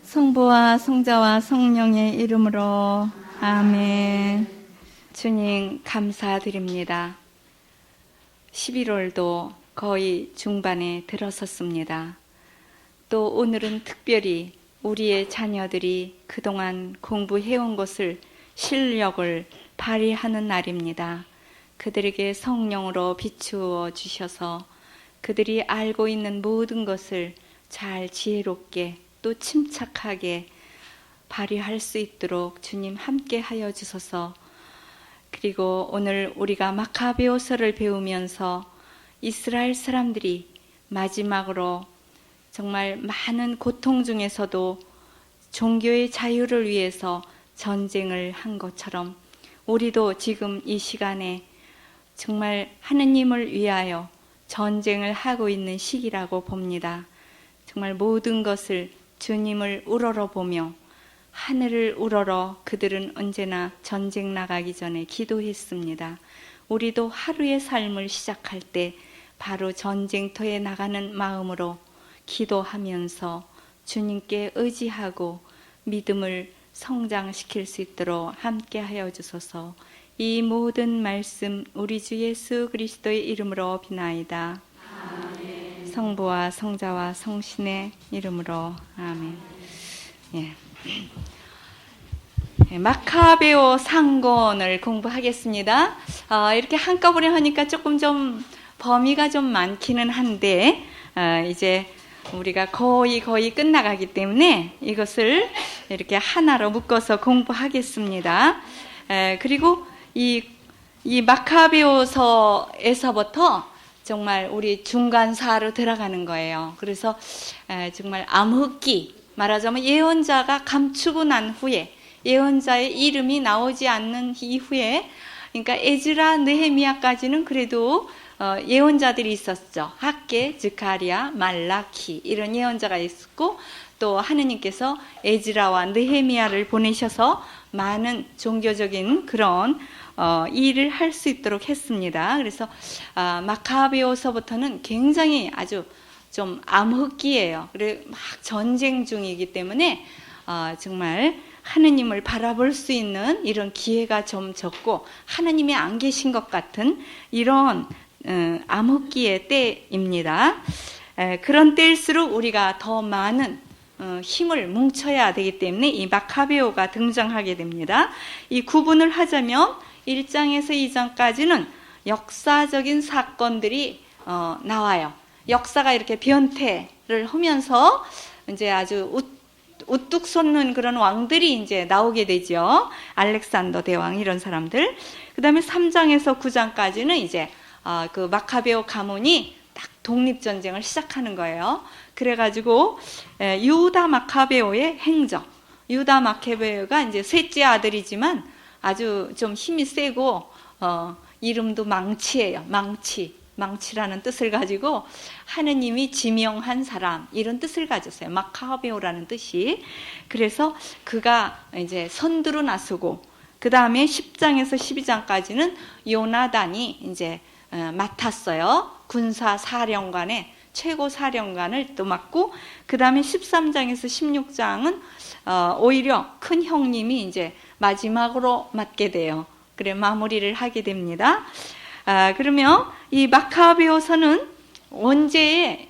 성부와 성자와 성령의 이름으로 아멘. 주님 감사드립니다. 11월도 거의 중반에 들어섰습니다. 또 오늘은 특별히 우리의 자녀들이 그동안 공부해온 것을 실력을 발휘하는 날입니다. 그들에게 성령으로 비추어 주셔서 그들이 알고 있는 모든 것을 잘 지혜롭게 또 침착하게 발휘할 수 있도록 주님 함께 하여 주소서. 그리고 오늘 우리가 마카베오서를 배우면서 이스라엘 사람들이 마지막으로 정말 많은 고통 중에서도 종교의 자유를 위해서 전쟁을 한 것처럼 우리도 지금 이 시간에 정말 하느님을 위하여 전쟁을 하고 있는 시기라고 봅니다. 정말 모든 것을 주님을 우러러보며 하늘을 우러러 그들은 언제나 전쟁 나가기 전에 기도했습니다. 우리도 하루의 삶을 시작할 때 바로 전쟁터에 나가는 마음으로 기도하면서 주님께 의지하고 믿음을 성장시킬 수 있도록 함께 하여 주소서. 이 모든 말씀 우리 주 예수 그리스도의 이름으로 비나이다. 아멘. 성부와 성자와 성신의 이름으로 아멘. 마카베오 상권을 공부하겠습니다. 이렇게 한꺼번에 하니까 조금 좀 범위가 좀 많기는 한데 이제 우리가 거의 끝나가기 때문에 이것을 이렇게 하나로 묶어서 공부하겠습니다. 그리고 이 마카베오서에서부터 정말 우리 중간사로 들어가는 거예요. 그래서 정말 암흑기, 말하자면 예언자가 감추고 난 후에 예언자의 이름이 나오지 않는 이후에, 그러니까 에즈라, 느헤미야까지는 그래도 예언자들이 있었죠. 학개, 스가랴, 말라키 이런 예언자가 있었고, 또 하느님께서 에즈라와 느헤미야를 보내셔서 많은 종교적인 그런 일을 할 수 있도록 했습니다. 그래서 마카베오서부터는 굉장히 아주 좀 암흑기예요. 그래 막 전쟁 중이기 때문에 정말 하느님을 바라볼 수 있는 이런 기회가 좀 적고 하느님이 안 계신 것 같은 이런 암흑기의 때입니다. 그런 때일수록 우리가 더 많은 힘을 뭉쳐야 되기 때문에 이 마카베오가 등장하게 됩니다. 이 구분을 하자면 1장에서 2장까지는 역사적인 사건들이 나와요. 역사가 이렇게 변태를 하면서 이제 아주 우뚝 솟는 그런 왕들이 이제 나오게 되죠. 알렉산더 대왕 이런 사람들. 그 다음에 3장에서 9장까지는 이제 그 마카베오 가문이 딱 독립전쟁을 시작하는 거예요. 그래가지고 유다 마카베오의 행적. 유다 마카베오가 이제 셋째 아들이지만 아주 좀 힘이 세고 이름도 망치예요. 망치라는 뜻을 가지고 하느님이 지명한 사람 이런 뜻을 가졌어요. 마카베오라는 뜻이. 그래서 그가 이제 선두로 나서고 그 다음에 10장에서 12장까지는 요나단이 이제 맡았어요. 군사 사령관의 최고 사령관을 또 맡고 그 다음에 13장에서 16장은 오히려 큰 형님이 이제 마지막으로 맡게 돼요. 그래 마무리를 하게 됩니다. 그러면 이 마카베오서는 언제의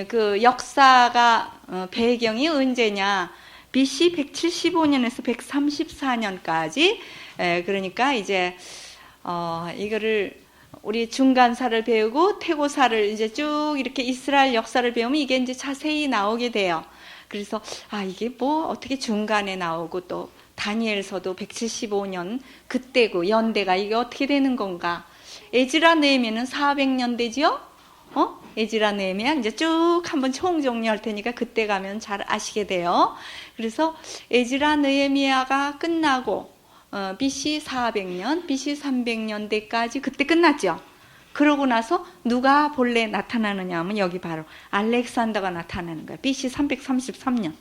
그 역사가 배경이 언제냐? BC 175년에서 134년까지. 그러니까 이제 이거를 우리 중간사를 배우고 태고사를 이제 쭉 이렇게 이스라엘 역사를 배우면 이게 이제 자세히 나오게 돼요. 그래서 이게 뭐 어떻게 중간에 나오고 또 다니엘서도 175년 그때고 연대가 이게 어떻게 되는 건가? 에즈라 느헤미야는 400년 되지요? 에즈라 느헤미야 이제 쭉 한번 총정리할 테니까 그때 가면 잘 아시게 돼요. 그래서 에즈라 느헤미야가 끝나고 BC 400년, BC 300년대까지 그때 끝났죠. 그러고 나서 누가 본래 나타나느냐 하면 여기 바로 알렉산더가 나타나는 거예요. BC 333년.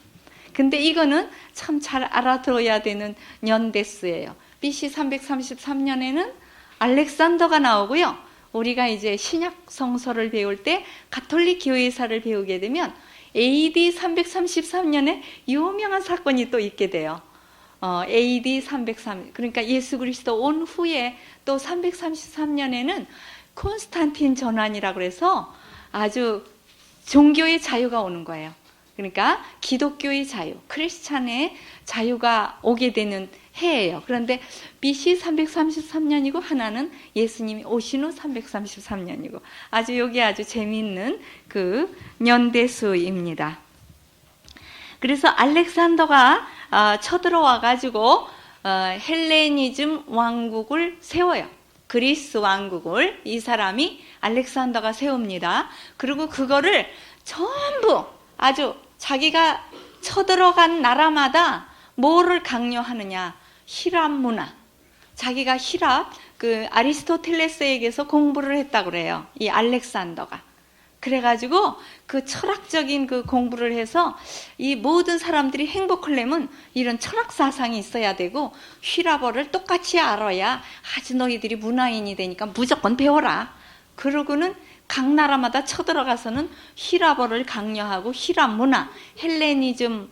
근데 이거는 참 잘 알아들어야 되는 연대수예요. BC 333년에는 알렉산더가 나오고요. 우리가 이제 신약 성서를 배울 때 가톨릭 교회사를 배우게 되면 AD 333년에 유명한 사건이 또 있게 돼요. AD 303, 그러니까 예수 그리스도 온 후에 또 333년에는 콘스탄틴 전환이라고 해서 아주 종교의 자유가 오는 거예요. 그러니까 기독교의 자유, 크리스찬의 자유가 오게 되는 해예요. 그런데 BC 333년이고 하나는 예수님이 오신 후 333년이고 아주 여기 아주 재미있는 그 연대수입니다. 그래서 알렉산더가 쳐들어와 가지고 헬레니즘 왕국을 세워요. 그리스 왕국을 이 사람이 알렉산더가 세웁니다. 그리고 그거를 전부 아주 자기가 쳐들어간 나라마다 뭐를 강요하느냐? 힐랍 문화. 자기가 힐랍 그 아리스토텔레스에게서 공부를 했다고 그래요. 이 알렉산더가. 그래가지고 그 철학적인 그 공부를 해서 이 모든 사람들이 행복하려면 이런 철학 사상이 있어야 되고 힐랍어를 똑같이 알아야 아주 너희들이 문화인이 되니까 무조건 배워라. 그러고는 각 나라마다 쳐들어가서는 힐랍어를 강요하고 힐랍 문화, 헬레니즘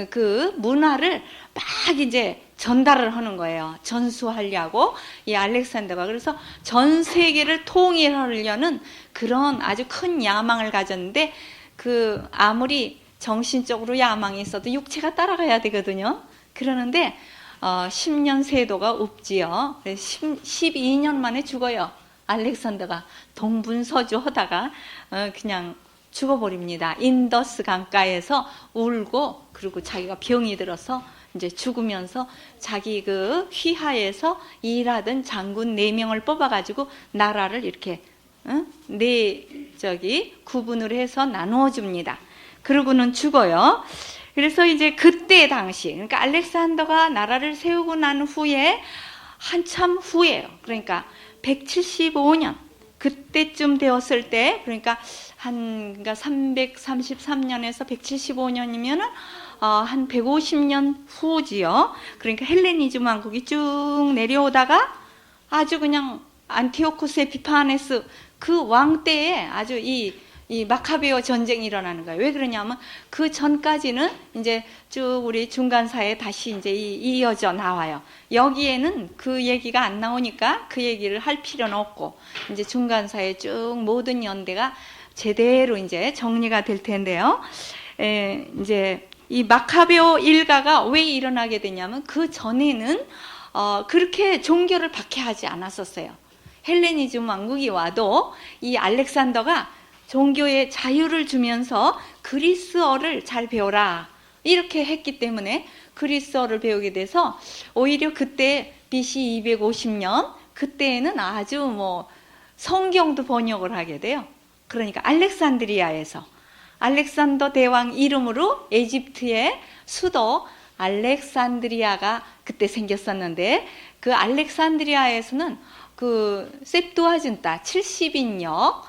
그 문화를 막 이제 전달을 하는 거예요. 전수하려고 이 알렉산더가. 그래서 전 세계를 통일하려는 그런 아주 큰 야망을 가졌는데 그 아무리 정신적으로 야망이 있어도 육체가 따라가야 되거든요. 그러는데 10년 세도가 없지요. 12년 만에 죽어요. 알렉산더가 동분서주 하다가 그냥 죽어버립니다. 인더스 강가에서 울고 그리고 자기가 병이 들어서 이제 죽으면서 자기 그 휘하에서 일하던 장군 4명을 뽑아가지고 나라를 이렇게 구분을 해서 나누어 줍니다. 그러고는 죽어요. 그래서 이제 그때 당시 그러니까 알렉산더가 나라를 세우고 난 후에 한참 후에요. 그러니까 175년 그때쯤 되었을 때 그러니까 그러니까 333년에서 175년이면은 한 150년 후지요. 그러니까 헬레니즘 왕국이 쭉 내려오다가 아주 그냥 안티오코스 에피파네스 그 왕 때에 아주 이 마카베오 전쟁이 일어나는 거예요. 왜 그러냐면 그 전까지는 이제 쭉 우리 중간사에 다시 이제 이어져 나와요. 여기에는 그 얘기가 안 나오니까 그 얘기를 할 필요는 없고 이제 중간사에 쭉 모든 연대가 제대로 이제 정리가 될 텐데요. 이제 이 마카베오 일가가 왜 일어나게 되냐면 그 전에는 그렇게 종교를 박해하지 않았었어요. 헬레니즘 왕국이 와도 이 알렉산더가 종교의 자유를 주면서 그리스어를 잘 배워라 이렇게 했기 때문에 그리스어를 배우게 돼서 오히려 그때 BC 250년 그때에는 아주 뭐 성경도 번역을 하게 돼요. 그러니까 알렉산드리아에서 알렉산더 대왕 이름으로 에집트의 수도 알렉산드리아가 그때 생겼었는데 그 알렉산드리아에서는 그 셉두아진타 70인역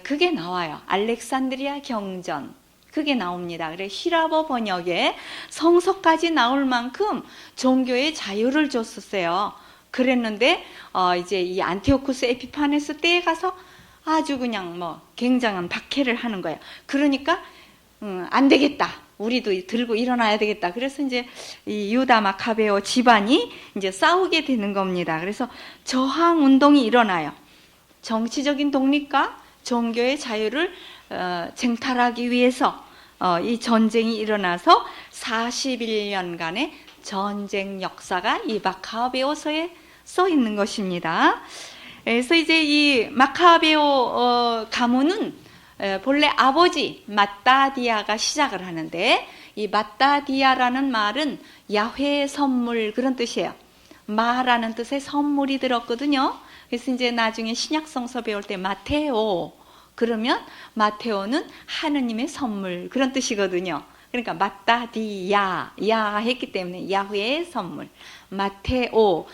그게 나와요. 알렉산드리아 경전 그게 나옵니다. 그래 힐랍어 번역에 성서까지 나올 만큼 종교의 자유를 줬었어요. 그랬는데 이제 이 안티오쿠스 에피파네스 때에 가서 아주 그냥 뭐 굉장한 박해를 하는 거예요. 그러니까 안 되겠다. 우리도 들고 일어나야 되겠다. 그래서 이제 이 유다 마카베오 집안이 이제 싸우게 되는 겁니다. 그래서 저항 운동이 일어나요. 정치적인 독립과 종교의 자유를 쟁탈하기 위해서 이 전쟁이 일어나서 41년간의 전쟁 역사가 이 마카베오서에 써 있는 것입니다. 그래서 이제 이 마카베오 가문은 본래 아버지 마따디아가 시작을 하는데 이 마따디아라는 말은 야훼의 선물 그런 뜻이에요. 마라는 뜻의 선물이 들었거든요. 그래서 이제 나중에 신약성서 배울 때 마테오 그러면 마테오는 하느님의 선물 그런 뜻이거든요. 그러니까 마따디야 야 했기 때문에 야훼의 선물 마테오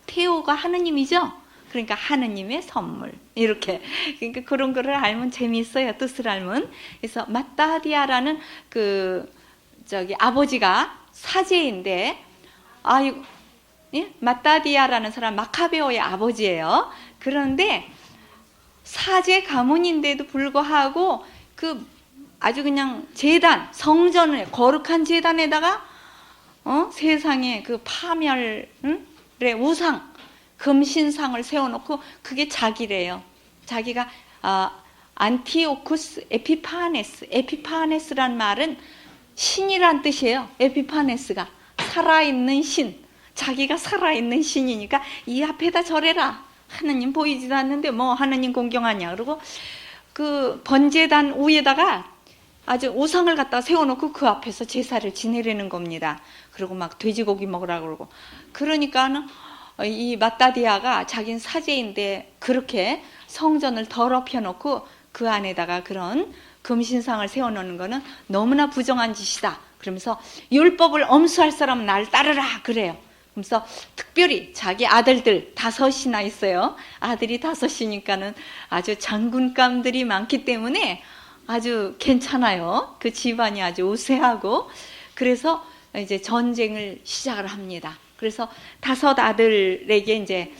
테오가 하느님이죠. 그러니까 하느님의 선물 이렇게 그러니까 그런 거를 알면 재미있어요. 뜻을 알면. 그래서 마따디아라는 그 아버지가 사제인데 예? 마따디아라는 사람 마카베오의 아버지예요. 그런데 사제 가문인데도 불구하고 그 아주 그냥 제단, 성전을 거룩한 제단에다가 세상에 그 파멸의 우상, 금신상을 세워놓고 그게 자기래요. 자기가 안티오쿠스 에피파네스란 말은 신이란 뜻이에요. 에피파네스가 살아있는 신, 자기가 살아있는 신이니까 이 앞에다 절해라. 하느님 보이지도 않는데 뭐 하느님 공경하냐. 그리고 그 번제단 위에다가 아주 우상을 갖다 세워놓고 그 앞에서 제사를 지내려는 겁니다. 그리고 막 돼지고기 먹으라 그러고. 그러니까는 이 마따디아가 자기는 사제인데 그렇게 성전을 더럽혀 놓고 그 안에다가 그런 금신상을 세워놓는 거는 너무나 부정한 짓이다. 그러면서 율법을 엄수할 사람은 날 따르라 그래요. 그래서 특별히 자기 아들들 5이나 있어요. 아들이 5이니까는 아주 장군감들이 많기 때문에 아주 괜찮아요. 그 집안이 아주 우세하고. 그래서 이제 전쟁을 시작을 합니다. 그래서 5 아들에게 이제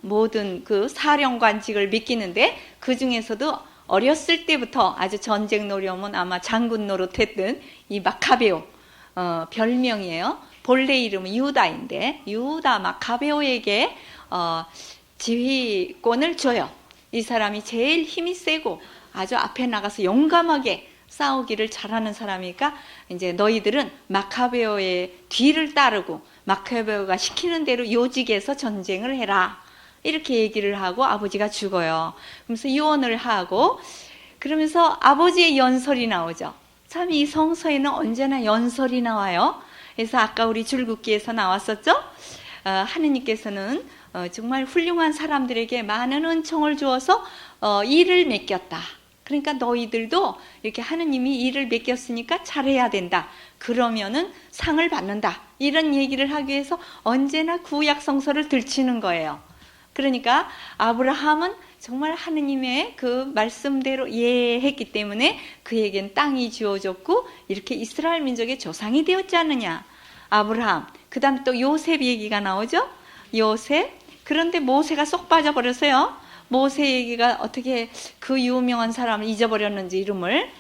모든 그 사령관직을 맡기는데 그 중에서도 어렸을 때부터 아주 전쟁 노려면 아마 장군 노릇했던 이 마카베오, 별명이에요. 본래 이름은 유다인데 유다 마카베오에게 지휘권을 줘요. 이 사람이 제일 힘이 세고 아주 앞에 나가서 용감하게 싸우기를 잘하는 사람이니까 이제 너희들은 마카베오의 뒤를 따르고 마카베오가 시키는 대로 요직에서 전쟁을 해라. 이렇게 얘기를 하고 아버지가 죽어요. 그러면서 유언을 하고 그러면서 아버지의 연설이 나오죠. 참 이 성서에는 언제나 연설이 나와요. 그래서 아까 우리 줄긋기에서 나왔었죠. 하느님께서는 정말 훌륭한 사람들에게 많은 은총을 주어서 일을 맡겼다. 그러니까 너희들도 이렇게 하느님이 일을 맡겼으니까 잘해야 된다. 그러면은 상을 받는다. 이런 얘기를 하기 위해서 언제나 구약 성서를 들추는 거예요. 그러니까 아브라함은 정말 하느님의 그 말씀대로 예했기 때문에 그에겐 땅이 주어졌고 이렇게 이스라엘 민족의 조상이 되었지 않느냐. 아브라함, 그 다음 또 요셉 얘기가 나오죠. 요셉. 그런데 모세가 쏙 빠져버렸어요. 모세 얘기가 어떻게 그 유명한 사람을 잊어버렸는지 이름을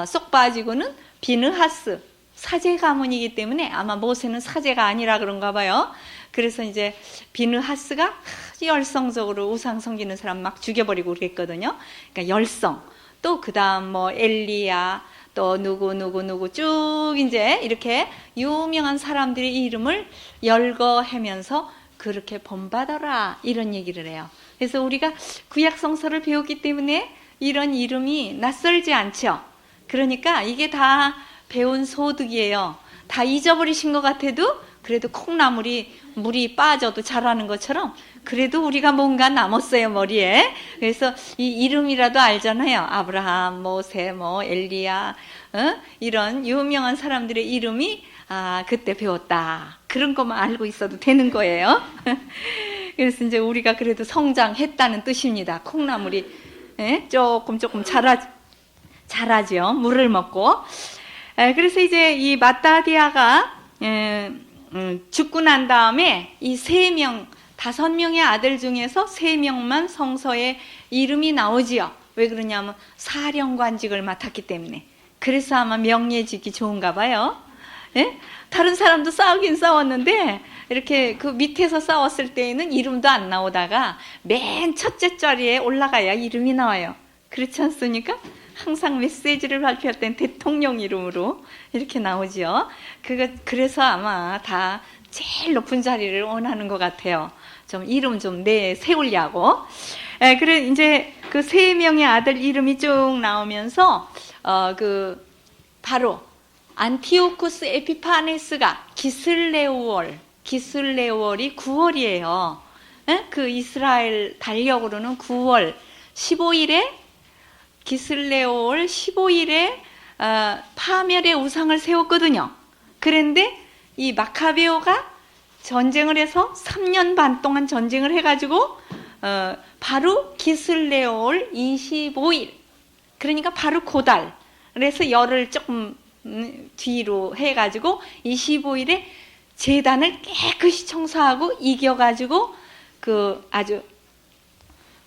쏙 빠지고는 비느하스, 사제 가문이기 때문에 아마 모세는 사제가 아니라 그런가 봐요. 그래서 이제 비느하스가 열성적으로 우상 섬기는 사람 막 죽여버리고 그랬거든요. 그러니까 열성. 또 그 다음 뭐 엘리야, 또 누구 쭉 이제 이렇게 유명한 사람들의 이름을 열거하면서 그렇게 본받아라 이런 얘기를 해요. 그래서 우리가 구약 성서를 배웠기 때문에 이런 이름이 낯설지 않죠. 그러니까 이게 다 배운 소득이에요. 다 잊어버리신 것 같아도 그래도 콩나물이 물이 빠져도 자라는 것처럼 그래도 우리가 뭔가 남았어요, 머리에. 그래서 이 이름이라도 알잖아요. 아브라함, 모세, 뭐 엘리야, 이런 유명한 사람들의 이름이 그때 배웠다. 그런 것만 알고 있어도 되는 거예요. 그래서 이제 우리가 그래도 성장했다는 뜻입니다. 콩나물이 조금 자라죠. 물을 먹고. 그래서 이제 이 마따디아가 죽고 난 다음에 이 5명의 아들 중에서 3명만 성서에 이름이 나오지요. 왜 그러냐면 사령관직을 맡았기 때문에. 그래서 아마 명예직이 좋은가 봐요. 다른 사람도 싸우긴 싸웠는데 이렇게 그 밑에서 싸웠을 때에는 이름도 안 나오다가 맨 첫째 자리에 올라가야 이름이 나와요. 그렇지 않습니까? 항상 메시지를 발표할 땐 대통령 이름으로 이렇게 나오죠. 그래서 아마 다 제일 높은 자리를 원하는 것 같아요. 좀 이름 좀 세우려고. 그래 이제 그 3명의 아들 이름이 쭉 나오면서 바로 안티오쿠스 에피파네스가 기슬레오월이 9월이에요. 그 이스라엘 달력으로는 9월 15일에 기슬레오월 15일에 파멸의 우상을 세웠거든요. 그런데 이 마카베오가 전쟁을 해서 3년 반 동안 전쟁을 해가지고 바로 기슬레오월 25일, 그러니까 바로 그달, 그래서 열을 조금 뒤로 해가지고 25일에 제단을 깨끗이 청소하고 이겨가지고 아주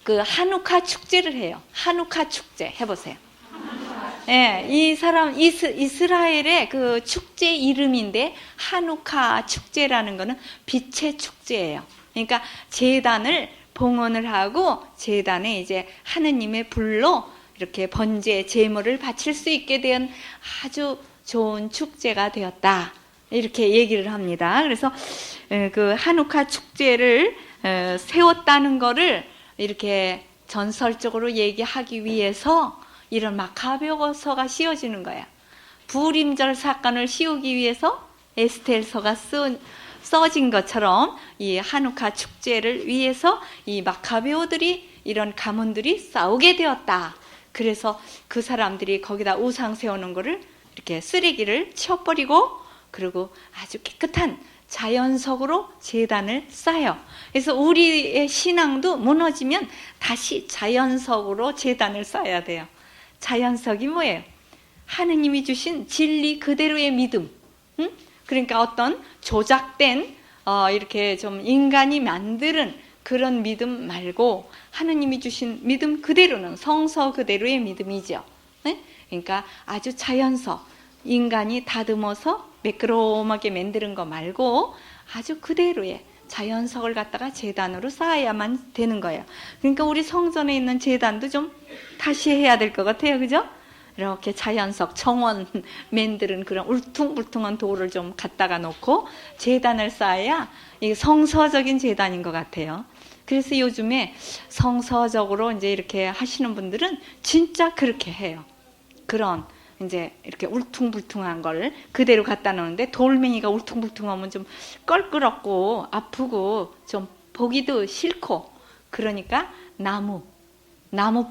하누카 축제를 해요. 하누카 축제 해보세요. 예, 이 사람 이스라엘의 그 축제 이름인데 하누카 축제라는 거는 빛의 축제예요. 그러니까 제단을 봉헌을 하고 제단에 이제 하느님의 불로 이렇게 번제 제물을 바칠 수 있게 된 아주 좋은 축제가 되었다. 이렇게 얘기를 합니다. 그래서 그 하누카 축제를 세웠다는 거를 이렇게 전설적으로 얘기하기 위해서 이런 마카베오서가 씌워지는 거야. 부림절 사건을 씌우기 위해서 에스텔서가 써진 것처럼 이 하누카 축제를 위해서 이 마카베오들이 이런 가문들이 싸우게 되었다. 그래서 그 사람들이 거기다 우상 세우는 거를 이렇게 쓰레기를 치워버리고 그리고 아주 깨끗한 자연석으로 제단을 쌓아요. 그래서 우리의 신앙도 무너지면 다시 자연석으로 제단을 쌓아야 돼요. 자연석이 뭐예요? 하느님이 주신 진리 그대로의 믿음. 응? 그러니까 어떤 조작된 이렇게 좀 인간이 만드는 그런 믿음 말고 하느님이 주신 믿음 그대로는 성서 그대로의 믿음이죠. 네? 그러니까 아주 자연석, 인간이 다듬어서 매끄러움하게 만드는 거 말고 아주 그대로의 자연석을 갖다가 제단으로 쌓아야만 되는 거예요. 그러니까 우리 성전에 있는 제단도 좀 다시 해야 될 것 같아요. 그죠? 이렇게 자연석, 정원 만드는 그런 울퉁불퉁한 돌을 좀 갖다가 놓고 제단을 쌓아야 이게 성서적인 제단인 것 같아요. 그래서 요즘에 성서적으로 이제 이렇게 하시는 분들은 진짜 그렇게 해요. 그런 이제 이렇게 울퉁불퉁한 걸 그대로 갖다 놓는데 돌멩이가 울퉁불퉁하면 좀 껄끄럽고 아프고 좀 보기도 싫고 그러니까 나무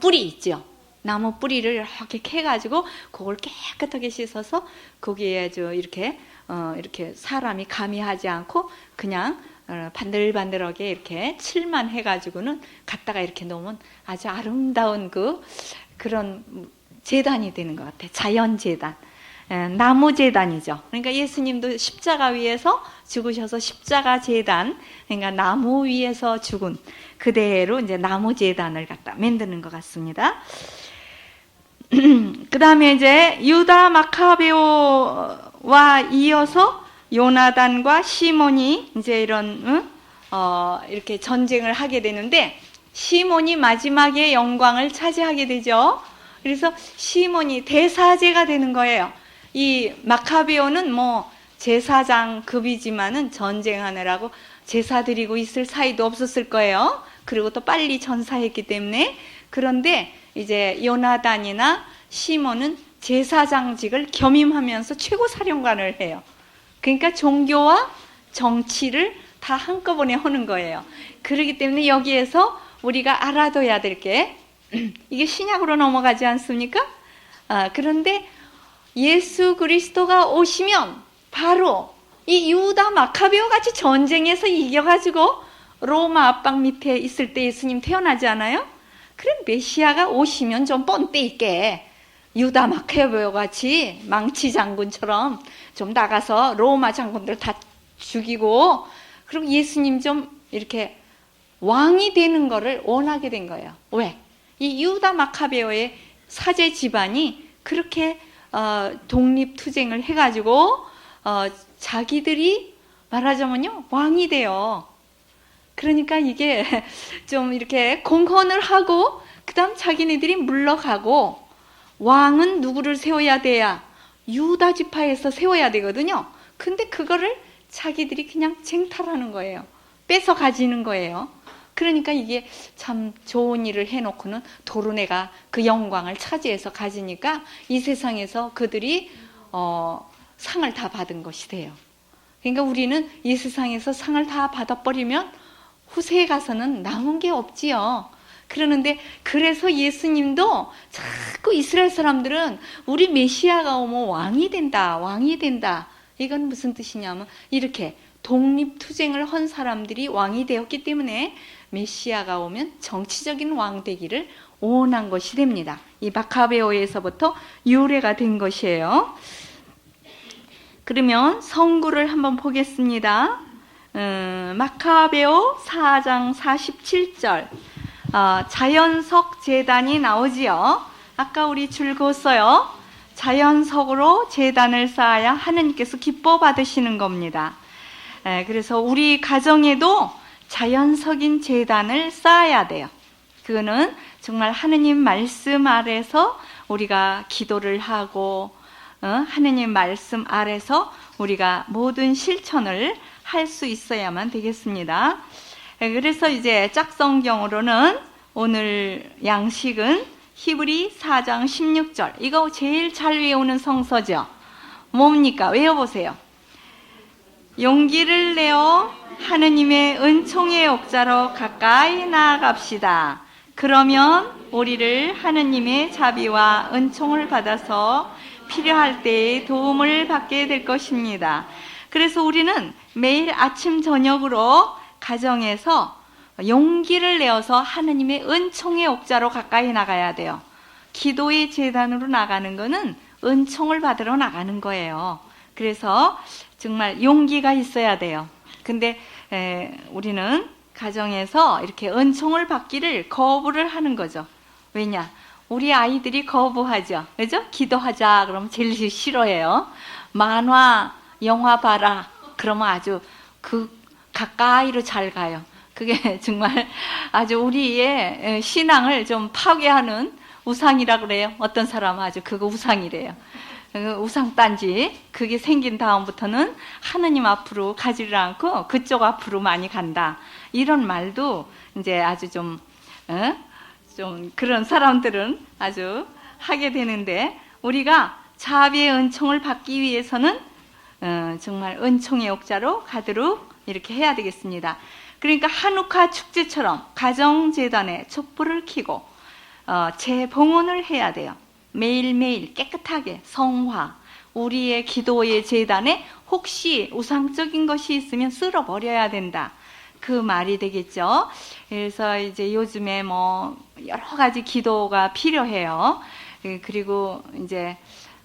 뿌리 있죠. 나무 뿌리를 이렇게 캐가지고 그걸 깨끗하게 씻어서 거기에 아주 이렇게 사람이 감히 하지 않고 그냥 반들반들하게 이렇게 칠만 해가지고는 갖다가 이렇게 놓으면 아주 아름다운 그런 제단이 되는 것 같아요. 자연제단. 나무 제단이죠. 그러니까 예수님도 십자가 위에서 죽으셔서 십자가 제단, 그러니까 나무 위에서 죽은 그대로 이제 나무 제단을 갖다 만드는 것 같습니다. 그 다음에 이제 유다 마카베오와 이어서 요나단과 시몬이 이제 이렇게 전쟁을 하게 되는데 시몬이 마지막에 영광을 차지하게 되죠. 그래서 시몬이 대사제가 되는 거예요. 이 마카베오는 뭐 제사장급이지만은 전쟁하느라고 제사 드리고 있을 사이도 없었을 거예요. 그리고 또 빨리 전사했기 때문에. 그런데 이제 요나단이나 시몬은 제사장직을 겸임하면서 최고사령관을 해요. 그러니까 종교와 정치를 다 한꺼번에 하는 거예요. 그렇기 때문에 여기에서 우리가 알아둬야 될 게 이게 신약으로 넘어가지 않습니까? 그런데 예수 그리스도가 오시면 바로 이 유다 마카베오 같이 전쟁에서 이겨가지고 로마 압박 밑에 있을 때 예수님 태어나지 않아요? 그럼 메시아가 오시면 좀 뻔때 있게 유다 마카베오 같이 망치 장군처럼 좀 나가서 로마 장군들 다 죽이고 그리고 예수님 좀 이렇게 왕이 되는 거를 원하게 된 거예요. 왜? 이 유다 마카베오의 사제 집안이 그렇게 독립투쟁을 해가지고 자기들이 말하자면요 왕이 돼요. 그러니까 이게 좀 이렇게 공헌을 하고 그 다음 자기네들이 물러가고 왕은 누구를 세워야 돼야 유다 지파에서 세워야 되거든요. 근데 그거를 자기들이 그냥 쟁탈하는 거예요. 뺏어 가지는 거예요. 그러니까 이게 참 좋은 일을 해놓고는 도르네가 그 영광을 차지해서 가지니까 이 세상에서 그들이 상을 다 받은 것이 돼요. 그러니까 우리는 이 세상에서 상을 다 받아버리면 후세에 가서는 남은 게 없지요. 그러는데 그래서 예수님도 자꾸 이스라엘 사람들은 우리 메시아가 오면 왕이 된다, 왕이 된다. 이건 무슨 뜻이냐면 이렇게 독립투쟁을 한 사람들이 왕이 되었기 때문에 메시아가 오면 정치적인 왕 되기를 원한 것이 됩니다. 이 마카베오에서부터 유래가 된 것이에요. 그러면 성구를 한번 보겠습니다. 마카베오 4장 47절 자연석 제단이 나오지요. 아까 우리 줄 그었어요. 자연석으로 제단을 쌓아야 하느님께서 기뻐 받으시는 겁니다. 그래서 우리 가정에도 자연석인 제단을 쌓아야 돼요. 그거는 정말 하느님 말씀 아래서 우리가 기도를 하고 하느님 말씀 아래서 우리가 모든 실천을 할 수 있어야만 되겠습니다. 그래서 이제 짝성경으로는 오늘 양식은 히브리 4장 16절, 이거 제일 잘 외우는 성서죠. 뭡니까? 외워보세요. 용기를 내어 하느님의 은총의 옥자로 가까이 나아갑시다. 그러면 우리를 하느님의 자비와 은총을 받아서 필요할 때에 도움을 받게 될 것입니다. 그래서 우리는 매일 아침 저녁으로 가정에서 용기를 내어서 하느님의 은총의 옥자로 가까이 나가야 돼요. 기도의 제단으로 나가는 거는 은총을 받으러 나가는 거예요. 그래서 정말 용기가 있어야 돼요. 근데 우리는 가정에서 이렇게 은총을 받기를 거부를 하는 거죠. 왜냐? 우리 아이들이 거부하죠. 그죠? 기도하자 그러면 제일 싫어해요. 만화, 영화 봐라 그러면 아주 가까이로 잘 가요. 그게 정말 아주 우리의 신앙을 좀 파괴하는 우상이라 그래요. 어떤 사람은 아주 그거 우상이래요. 우상단지 그게 생긴 다음부터는 하느님 앞으로 가지를 않고 그쪽 앞으로 많이 간다. 이런 말도 이제 아주 좀 그런 사람들은 아주 하게 되는데, 우리가 자비의 은총을 받기 위해서는 정말 은총의 옥자로 가도록 이렇게 해야 되겠습니다. 그러니까 한우카 축제처럼 가정재단에 촛불을 켜고 재봉헌을 해야 돼요. 매일매일 깨끗하게 성화, 우리의 기도의 재단에 혹시 우상적인 것이 있으면 쓸어버려야 된다. 그 말이 되겠죠. 그래서 이제 요즘에 뭐 여러 가지 기도가 필요해요. 그리고 이제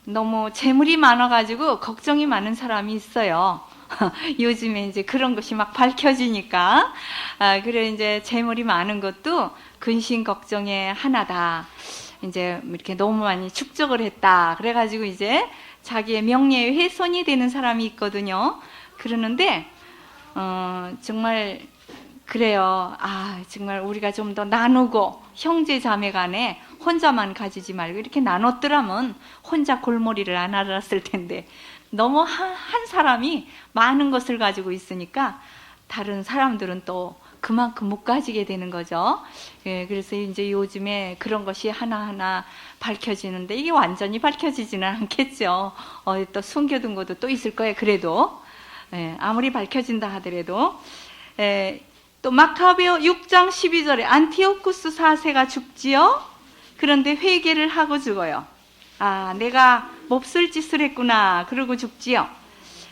너무 재물이 많아가지고 걱정이 많은 사람이 있어요. 요즘에 이제 그런 것이 막 밝혀지니까. 그래 이제 재물이 많은 것도 근심 걱정의 하나다. 이제 이렇게 너무 많이 축적을 했다. 그래가지고 이제 자기의 명예의 훼손이 되는 사람이 있거든요. 그러는데 정말 그래요. 정말 우리가 좀 더 나누고 형제 자매 간에 혼자만 가지지 말고 이렇게 나눴더라면 혼자 골머리를 안 앓았을 텐데, 너무 한 사람이 많은 것을 가지고 있으니까 다른 사람들은 또 그만큼 못 가지게 되는 거죠. 그래서 이제 요즘에 그런 것이 하나하나 밝혀지는데, 이게 완전히 밝혀지지는 않겠죠. 또 숨겨둔 것도 또 있을 거예요. 그래도 아무리 밝혀진다 하더라도. 또 마카베오 6장 12절에 안티오쿠스 4세가 죽지요. 그런데 회개를 하고 죽어요. 내가 몹쓸 짓을 했구나 그러고 죽지요.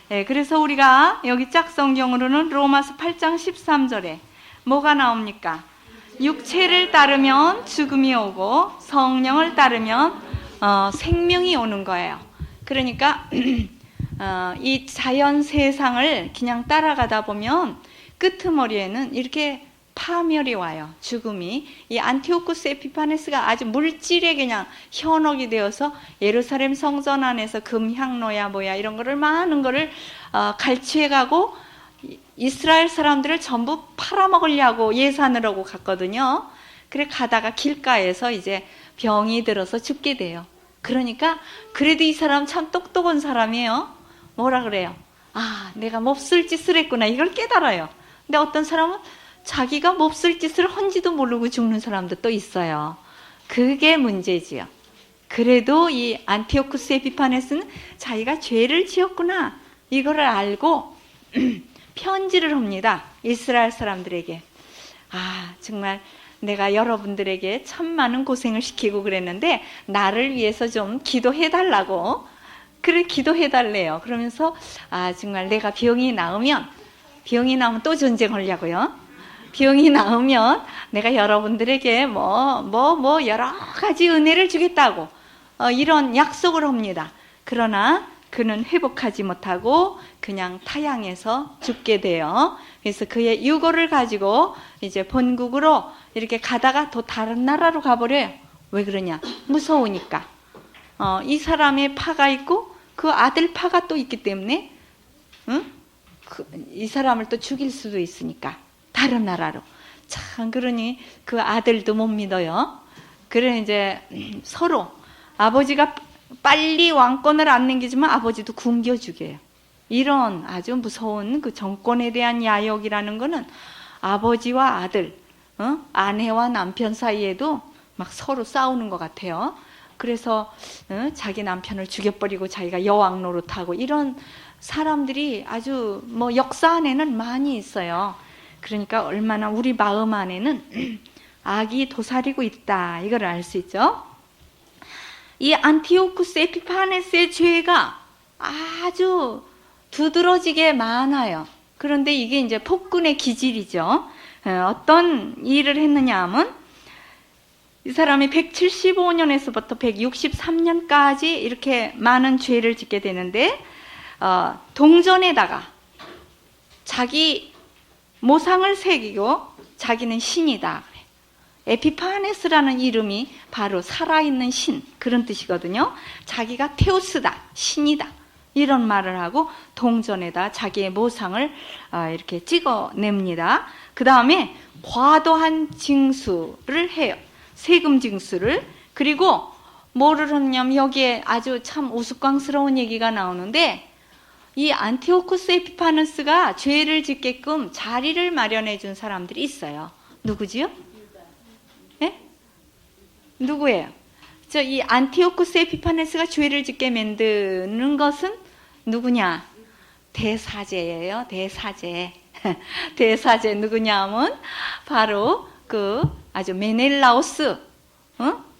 그래서 우리가 여기 짝성경으로는 로마서 8장 13절에 뭐가 나옵니까? 육체를 따르면 죽음이 오고 성령을 따르면 생명이 오는 거예요. 그러니까 이 자연 세상을 그냥 따라가다 보면 끄트머리에는 이렇게 파멸이 와요. 죽음이. 이 안티오쿠스 에피파네스가 아주 물질에 그냥 현혹이 되어서 예루살렘 성전 안에서 금향로야 뭐야 이런 거를 많은 거를 갈취해가고 이스라엘 사람들을 전부 팔아먹으려고 예산을 하고 갔거든요. 그래 가다가 길가에서 이제 병이 들어서 죽게 돼요. 그러니까 그래도 이 사람 참 똑똑한 사람이에요. 뭐라 그래요? 내가 몹쓸 짓을 했구나 이걸 깨달아요. 근데 어떤 사람은 자기가 몹쓸 짓을 한지도 모르고 죽는 사람도 또 있어요. 그게 문제지요. 그래도 이 안티오쿠스 에피파네스는 자기가 죄를 지었구나 이거를 알고 편지를 합니다. 이스라엘 사람들에게. 정말 내가 여러분들에게 참 많은 고생을 시키고 그랬는데 나를 위해서 좀 기도해달라고. 그래 기도해달래요. 그러면서 정말 내가 병이 나으면 또 전쟁하려고요. 병이 나으면 내가 여러분들에게 여러 가지 은혜를 주겠다고 이런 약속을 합니다. 그러나 그는 회복하지 못하고 그냥 타향해서 죽게 돼요. 그래서 그의 유고를 가지고 이제 본국으로 이렇게 가다가 또 다른 나라로 가버려요. 왜 그러냐? 무서우니까. 이 사람의 파가 있고 그 아들 파가 또 있기 때문에 이 사람을 또 죽일 수도 있으니까 다른 나라로. 참 그러니 그 아들도 못 믿어요. 그래 이제 서로 아버지가 빨리 왕권을 안 넘기지만 아버지도 굶겨 죽여요. 이런 아주 무서운 그 정권에 대한 야욕이라는 거는 아버지와 아들, 아내와 남편 사이에도 막 서로 싸우는 것 같아요. 그래서 자기 남편을 죽여버리고 자기가 여왕 노릇하고 이런 사람들이 아주 뭐 역사 안에는 많이 있어요. 그러니까 얼마나 우리 마음 안에는 악이 도사리고 있다, 이걸 알 수 있죠. 이 안티오쿠스 에피파네스의 죄가 아주 두드러지게 많아요. 그런데 이게 이제 폭군의 기질이죠. 어떤 일을 했느냐 하면 이 사람이 175년에서부터 163년까지 이렇게 많은 죄를 짓게 되는데 동전에다가 자기 모상을 새기고 자기는 신이다. 에피파네스라는 이름이 바로 살아있는 신, 그런 뜻이거든요. 자기가 테우스다, 신이다, 이런 말을 하고 동전에다 자기의 모상을 이렇게 찍어냅니다. 그 다음에 과도한 징수를 해요. 세금 징수를. 그리고 뭐를 하냐면 여기에 아주 참 우스꽝스러운 얘기가 나오는데, 이 안티오쿠스 에피파네스가 죄를 짓게끔 자리를 마련해 준 사람들이 있어요. 누구지요? 예? 누구예요? 이 안티오쿠스 에피파네스가 죄를 짓게 만드는 것은 누구냐? 대사제예요. 대사제. 대사제 누구냐 하면 바로 그 아주 메넬라오스,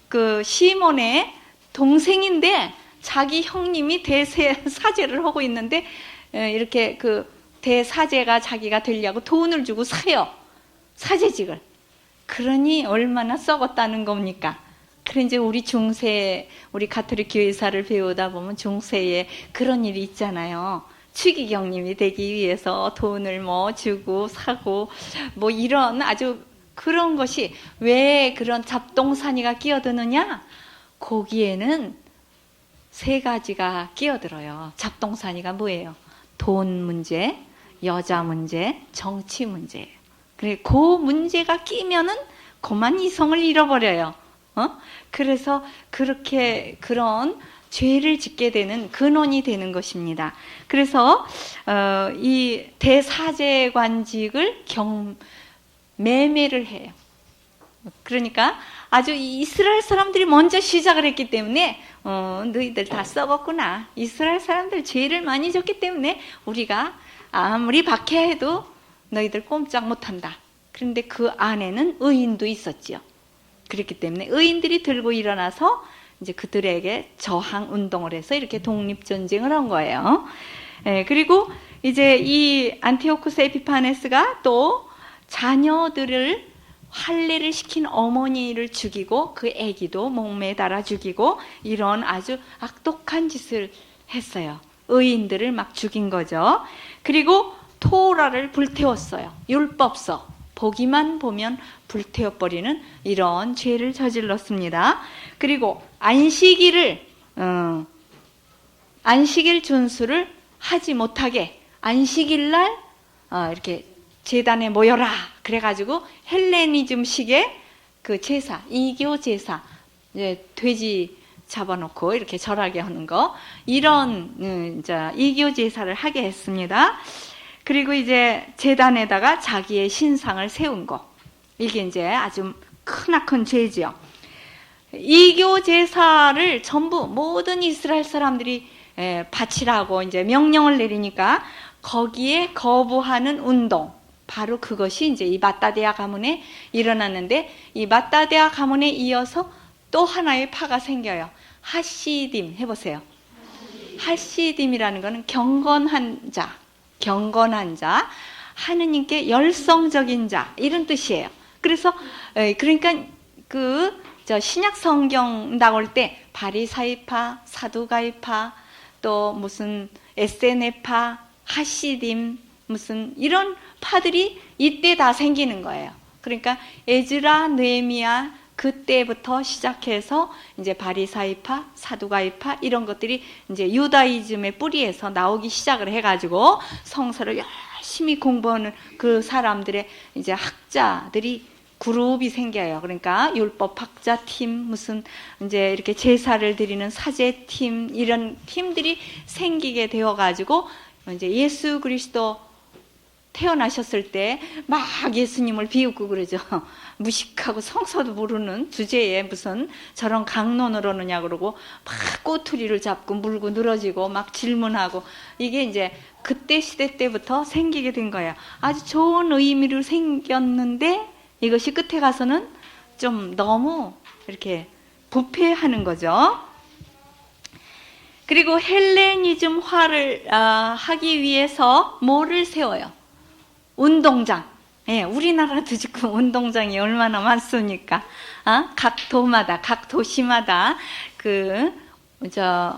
그 시몬의 동생인데 자기 형님이 대사제를 하고 있는데 이렇게 그 대사제가 자기가 되려고 돈을 주고 사요. 사제직을. 그러니 얼마나 썩었다는 겁니까? 그래 이제 우리 중세, 우리 가톨릭 교회사를 배우다 보면 중세에 그런 일이 있잖아요. 추기경님이 되기 위해서 돈을 뭐 주고 사고 뭐 이런 아주 그런 것이 왜 그런 잡동사니가 끼어드느냐? 거기에는 세 가지가 끼어들어요. 잡동사니가 뭐예요? 돈 문제, 여자 문제, 정치 문제예요. 그래, 그 문제가 끼면은 그만 이성을 잃어버려요. 그래서 그렇게 그런 죄를 짓게 되는 근원이 되는 것입니다. 그래서 이 대사제관직을 매매를 해요. 그러니까 아주 이스라엘 사람들이 먼저 시작을 했기 때문에 너희들 다 썩었구나. 이스라엘 사람들 죄를 많이 졌기 때문에 우리가 아무리 박해해도 너희들 꼼짝 못한다. 그런데 그 안에는 의인도 있었지요. 그렇기 때문에 의인들이 들고 일어나서 이제 그들에게 저항 운동을 해서 이렇게 독립전쟁을 한 거예요. 그리고 이제 이 안티오쿠스 에피파네스가 또 자녀들을 할례를 시킨 어머니를 죽이고 그 아기도 목매에 달아 죽이고 이런 아주 악독한 짓을 했어요. 의인들을 막 죽인 거죠. 그리고 토라를 불태웠어요. 율법서 보기만 보면 불태워버리는 이런 죄를 저질렀습니다. 그리고 안식일 준수를 하지 못하게 안식일날 이렇게 제단에 모여라 그래가지고 헬레니즘식의 그 제사, 이교 제사, 이제 돼지 잡아놓고 이렇게 절하게 하는 거, 이런 이교 제사를 하게 했습니다. 그리고 이제 제단에다가 자기의 신상을 세운 거, 이게 이제 아주 크나큰 죄지요. 이교 제사를 전부 모든 이스라엘 사람들이 바치라고 이제 명령을 내리니까 거기에 거부하는 운동, 바로 그것이 이제 이 마따데아 가문에 일어났는데, 이 마따데아 가문에 이어서 또 하나의 파가 생겨요. 하시딤 해보세요. 하시딤이라는 것은 경건한 자, 하느님께 열성적인 자, 이런 뜻이에요. 그래서 그러니까 신약 성경 나올 때 바리사이파, 사두가이파, 또 무슨 에세네파, 하시딤, 무슨 이런 파들이 이때 다 생기는 거예요. 그러니까 에즈라, 느헤미야, 그때부터 시작해서 이제 바리사이파, 사두가이파 이런 것들이 이제 유다이즘의 뿌리에서 나오기 시작을 해가지고 성서를 열심히 공부하는 그 사람들의 이제 학자들이 그룹이 생겨요. 그러니까 율법 학자 팀, 무슨 이제 이렇게 제사를 드리는 사제 팀, 이런 팀들이 생기게 되어가지고 이제 예수 그리스도 태어나셨을 때 막 예수님을 비웃고 그러죠. 무식하고 성서도 모르는 주제에 무슨 저런 강론으로느냐 그러고 막 꼬투리를 잡고 물고 늘어지고 막 질문하고, 이게 이제 그때 시대 때부터 생기게 된 거예요. 아주 좋은 의미로 생겼는데 이것이 끝에 가서는 좀 너무 이렇게 부패하는 거죠. 그리고 헬레니즘화를 하기 위해서 뭐를 세워요? 운동장. 예, 우리나라도 지금 운동장이 얼마나 많습니까? 각 도마다, 각 도시마다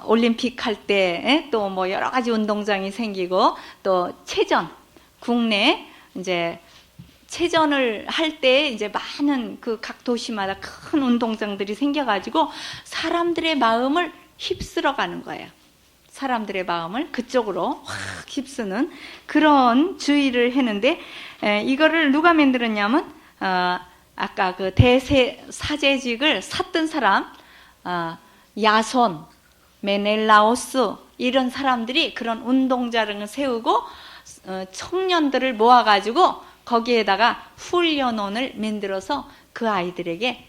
올림픽 할 때 또 뭐 여러 가지 운동장이 생기고, 또 체전, 국내 이제 체전을 할 때 이제 많은 그 각 도시마다 큰 운동장들이 생겨가지고 사람들의 마음을 휩쓸어 가는 거예요. 사람들의 마음을 그쪽으로 확 휩쓰는 그런 주의를 했는데, 이거를 누가 만들었냐면 아까 그 사제직을 샀던 사람, 야손, 메넬라오스 이런 사람들이 그런 운동장을 세우고 청년들을 모아가지고 거기에다가 훈련원을 만들어서 그 아이들에게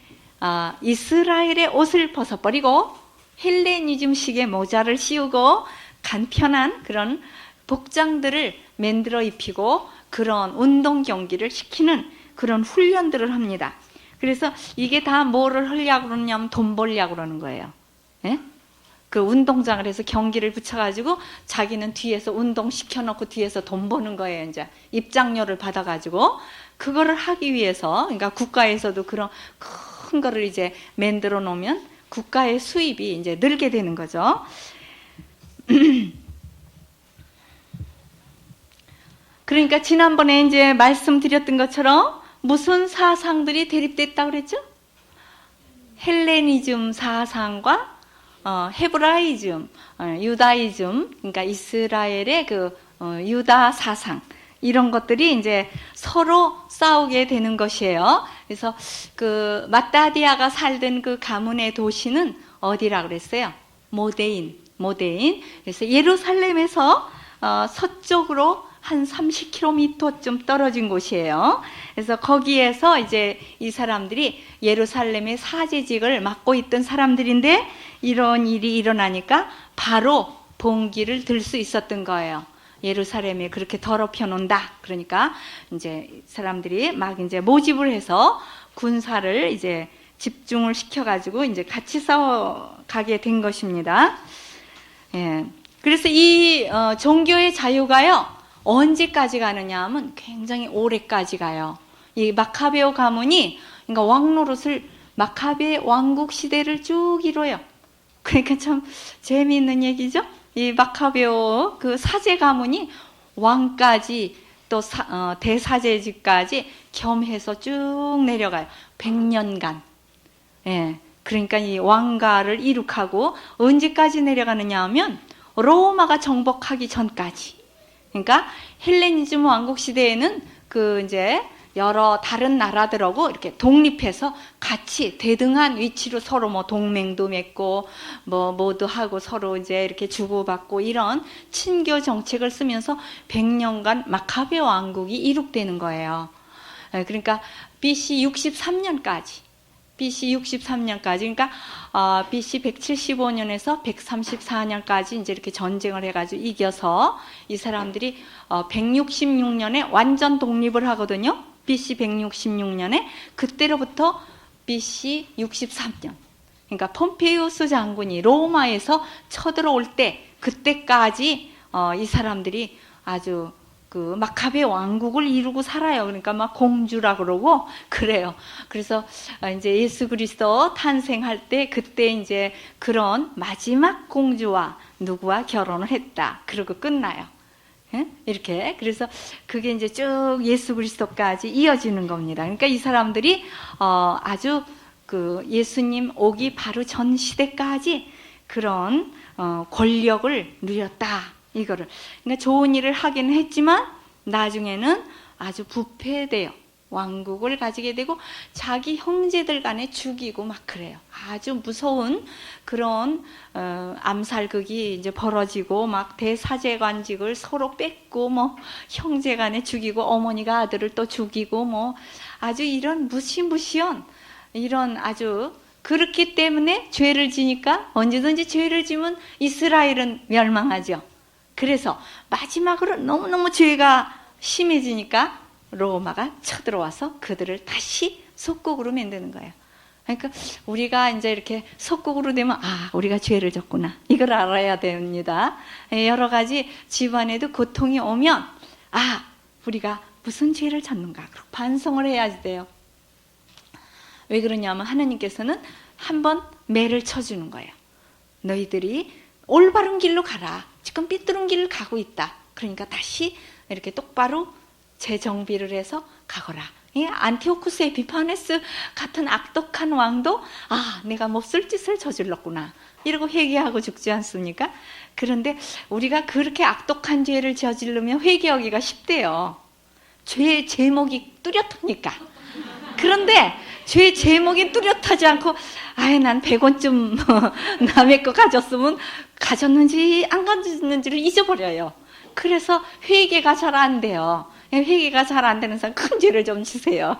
이스라엘의 옷을 벗어버리고 헬레니즘식의 모자를 씌우고 간편한 그런 복장들을 만들어 입히고 그런 운동 경기를 시키는 그런 훈련들을 합니다. 그래서 이게 다 뭐를 하려고 그러냐면 돈 벌려고 그러는 거예요. 예? 그 운동장을 해서 경기를 붙여가지고 자기는 뒤에서 운동 시켜놓고 뒤에서 돈 버는 거예요. 이제 입장료를 받아가지고 그거를 하기 위해서, 그러니까 국가에서도 그런 큰 거를 이제 만들어 놓으면 국가의 수입이 이제 늘게 되는 거죠. 그러니까 지난번에 이제 말씀드렸던 것처럼 무슨 사상들이 대립됐다고 그랬죠? 헬레니즘 사상과 헤브라이즘, 유다이즘, 그러니까 이스라엘의 유다 사상, 이런 것들이 이제 서로 싸우게 되는 것이에요. 그래서 그 마따디아가 살던 그 가문의 도시는 어디라고 그랬어요? 모데인. 그래서 예루살렘에서 서쪽으로 한 30km쯤 떨어진 곳이에요. 그래서 거기에서 이제 이 사람들이 예루살렘의 사제직을 맡고 있던 사람들인데, 이런 일이 일어나니까 바로 봉기를 들 수 있었던 거예요. 예루살렘에 그렇게 더럽혀 놓는다. 그러니까 이제 사람들이 막 이제 모집을 해서 군사를 이제 집중을 시켜가지고 이제 같이 싸워가게 된 것입니다. 예. 그래서 이 종교의 자유가요, 언제까지 가느냐 하면 굉장히 오래까지 가요. 이 마카베오 가문이, 그러니까 왕노릇을 마카베 왕국 시대를 쭉 이뤄요. 그러니까 참 재미있는 얘기죠. 이 마카베오 그 사제 가문이 왕까지 또 대사제직까지 겸해서 쭉 내려가요. 100년간. 예. 그러니까 이 왕가를 이룩하고 언제까지 내려가느냐 하면 로마가 정복하기 전까지. 그러니까 헬레니즘 왕국 시대에는 그 이제 여러 다른 나라들하고 이렇게 독립해서 같이 대등한 위치로 서로 뭐 동맹도 맺고 뭐도 하고 서로 이제 이렇게 주고받고 이런 친교 정책을 쓰면서 100년간 마카베 왕국이 이룩되는 거예요. 그러니까 BC 63년까지. 그러니까 BC 175년에서 134년까지 이제 이렇게 전쟁을 해가지고 이겨서 이 사람들이 166년에 완전 독립을 하거든요. BC 166년에 그때로부터 BC 63년. 그러니까 폼페이우스 장군이 로마에서 쳐들어올 때 그때까지 이 사람들이 아주 그 마카베 왕국을 이루고 살아요. 그러니까 막 공주라 그러고 그래요. 그래서 이제 예수 그리스도 탄생할 때 그때 이제 그런 마지막 공주와 누구와 결혼을 했다. 그러고 끝나요. 이렇게. 그래서 그게 이제 쭉 예수 그리스도까지 이어지는 겁니다. 그러니까 이 사람들이 아주 그 예수님 오기 바로 전 시대까지 그런 권력을 누렸다. 이거를. 그러니까 좋은 일을 하긴 했지만 나중에는 아주 부패돼요. 왕국을 가지게 되고 자기 형제들 간에 죽이고 막 그래요. 아주 무서운 그런 암살극이 이제 벌어지고 막 대사제관직을 서로 뺏고 뭐 형제 간에 죽이고 어머니가 아들을 또 죽이고 뭐 아주 이런 무시무시한 이런 아주 그렇기 때문에 죄를 지니까 언제든지 죄를 지면 이스라엘은 멸망하죠. 그래서 마지막으로 너무너무 죄가 심해지니까 로마가 쳐들어와서 그들을 다시 속국으로 만드는 거예요. 그러니까 우리가 이제 이렇게 속국으로 되면 우리가 죄를 졌구나. 이걸 알아야 됩니다. 여러 가지 집안에도 고통이 오면 우리가 무슨 죄를 졌는가 반성을 해야 돼요. 왜 그러냐면 하나님께서는 한번 매를 쳐주는 거예요. 너희들이 올바른 길로 가라. 지금 삐뚤은 길을 가고 있다. 그러니까 다시 이렇게 똑바로 재정비를 해서 가거라. 안티오쿠스 에피파네스 같은 악독한 왕도 내가 몹쓸 짓을 저질렀구나 이러고 회개하고 죽지 않습니까? 그런데 우리가 그렇게 악독한 죄를 저지르면 회개하기가 쉽대요. 죄의 제목이 뚜렷하니까. 그런데 죄의 제목이 뚜렷하지 않고 난 100원쯤 남의 거 가졌으면 가졌는지 안 가졌는지를 잊어버려요. 그래서 회개가 잘 안 돼요. 회개가 잘 안 되는 사람 큰 죄를 좀 지세요.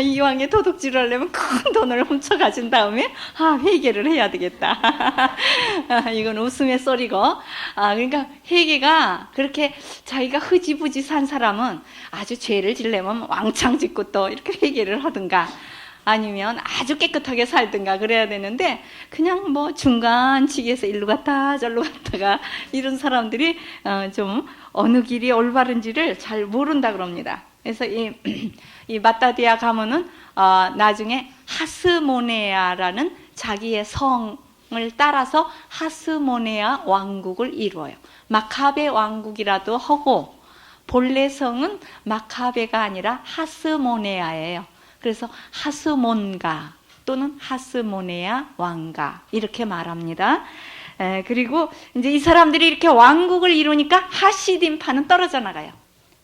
이왕에 도둑질을 하려면 큰 돈을 훔쳐가진 다음에 회개를 해야 되겠다. 이건 웃음의 소리고 그러니까 회개가 그렇게 자기가 흐지부지 산 사람은 아주 죄를 지려면 왕창 짓고 또 이렇게 회개를 하든가 아니면 아주 깨끗하게 살든가 그래야 되는데 그냥 뭐 중간치기에서 일로 갔다 절로 갔다가 이런 사람들이 좀 어느 길이 올바른지를 잘 모른다 그럽니다. 그래서 이 마따디아 가문은 나중에 하스모네아라는 자기의 성을 따라서 하스모네아 왕국을 이루어요. 마카베 왕국이라도 하고 본래 성은 마카베가 아니라 하스모네아예요. 그래서 하스몬가 또는 하스모네아 왕가 이렇게 말합니다. 그리고 이제 이 사람들이 이렇게 왕국을 이루니까 하시딤파는 떨어져 나가요.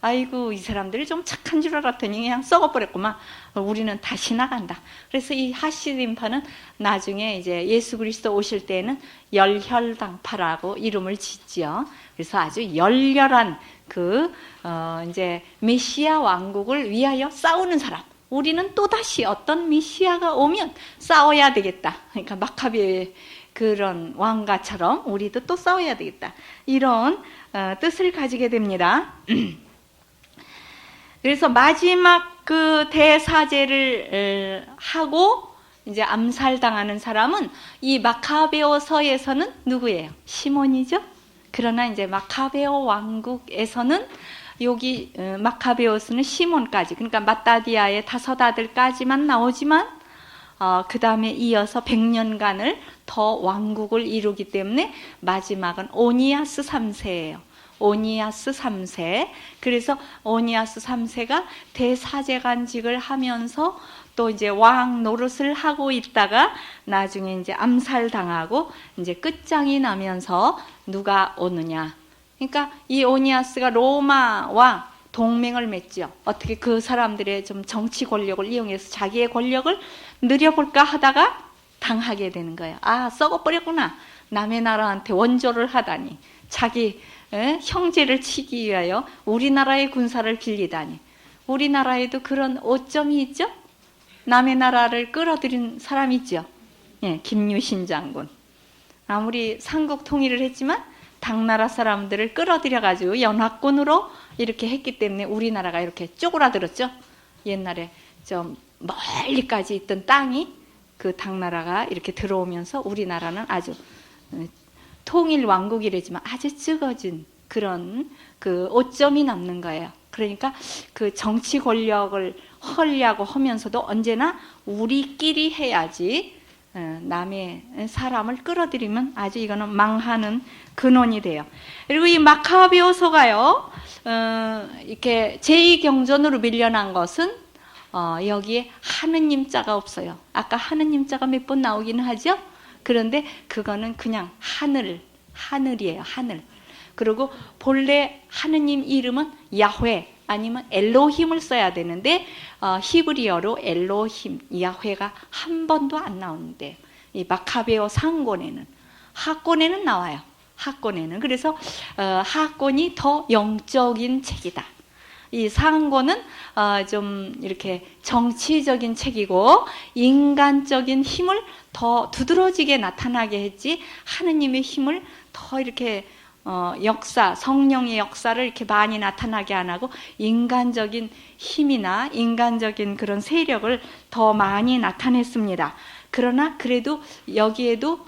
아이고 이 사람들이 좀 착한 줄 알았더니 그냥 썩어버렸구만. 우리는 다시 나간다. 그래서 이 하시딤파는 나중에 이제 예수 그리스도 오실 때에는 열혈당파라고 이름을 짓지요. 그래서 아주 열렬한 이제 메시아 왕국을 위하여 싸우는 사람. 우리는 또다시 어떤 메시아가 오면 싸워야 되겠다. 그러니까 마카베의 그런 왕가처럼 우리도 또 싸워야 되겠다. 이런 뜻을 가지게 됩니다. 그래서 마지막 그 대사제를 하고 이제 암살당하는 사람은 이 마카베오서에서는 누구예요? 시몬이죠. 그러나 이제 마카베오 왕국에서는 여기 마카베오스는 시몬까지 그러니까 마따디아의 5 아들까지만 나오지만 그 다음에 이어서 100년간을 더 왕국을 이루기 때문에 마지막은 오니아스 3세예요. 오니아스 3세. 그래서 오니아스 3세가 대사제관직을 하면서 또 이제 왕 노릇을 하고 있다가 나중에 이제 암살당하고 이제 끝장이 나면서 누가 오느냐. 그러니까 이 오니아스가 로마와 동맹을 맺죠. 어떻게 그 사람들의 좀 정치 권력을 이용해서 자기의 권력을 누려볼까 하다가 당하게 되는 거예요. 썩어버렸구나. 남의 나라한테 원조를 하다니. 자기 형제를 치기 위하여 우리나라의 군사를 빌리다니. 우리나라에도 그런 오점이 있죠. 남의 나라를 끌어들인 사람이 있죠. 김유신 장군. 아무리 삼국 통일을 했지만 당나라 사람들을 끌어들여가지고 연합군으로 이렇게 했기 때문에 우리나라가 이렇게 쪼그라들었죠. 옛날에 좀 멀리까지 있던 땅이 그 당나라가 이렇게 들어오면서 우리나라는 아주 통일 왕국이라지만 아주 적어진 그런 그 오점이 남는 거예요. 그러니까 그 정치 권력을 하려고 하면서도 언제나 우리끼리 해야지 남의 사람을 끌어들이면 아주 이거는 망하는 근원이 돼요. 그리고 이 마카베오서가요, 이렇게 제2경전으로 밀려난 것은 여기에 하느님 자가 없어요. 아까 하느님 자가 몇 번 나오기는 하죠. 그런데 그거는 그냥 하늘이에요. 하늘. 그리고 본래 하느님 이름은 야훼 아니면 엘로힘을 써야 되는데 히브리어로 엘로힘, 야훼가 한 번도 안 나오는데 이 마카베오 상권에는 하권에는 나와요. 하권에는. 그래서 하권이 더 영적인 책이다. 이 상권은 좀 이렇게 정치적인 책이고 인간적인 힘을 더 두드러지게 나타나게 했지 하느님의 힘을 더 이렇게 역사, 성령의 역사를 이렇게 많이 나타나게 안 하고 인간적인 힘이나 인간적인 그런 세력을 더 많이 나타냈습니다. 그러나 그래도 여기에도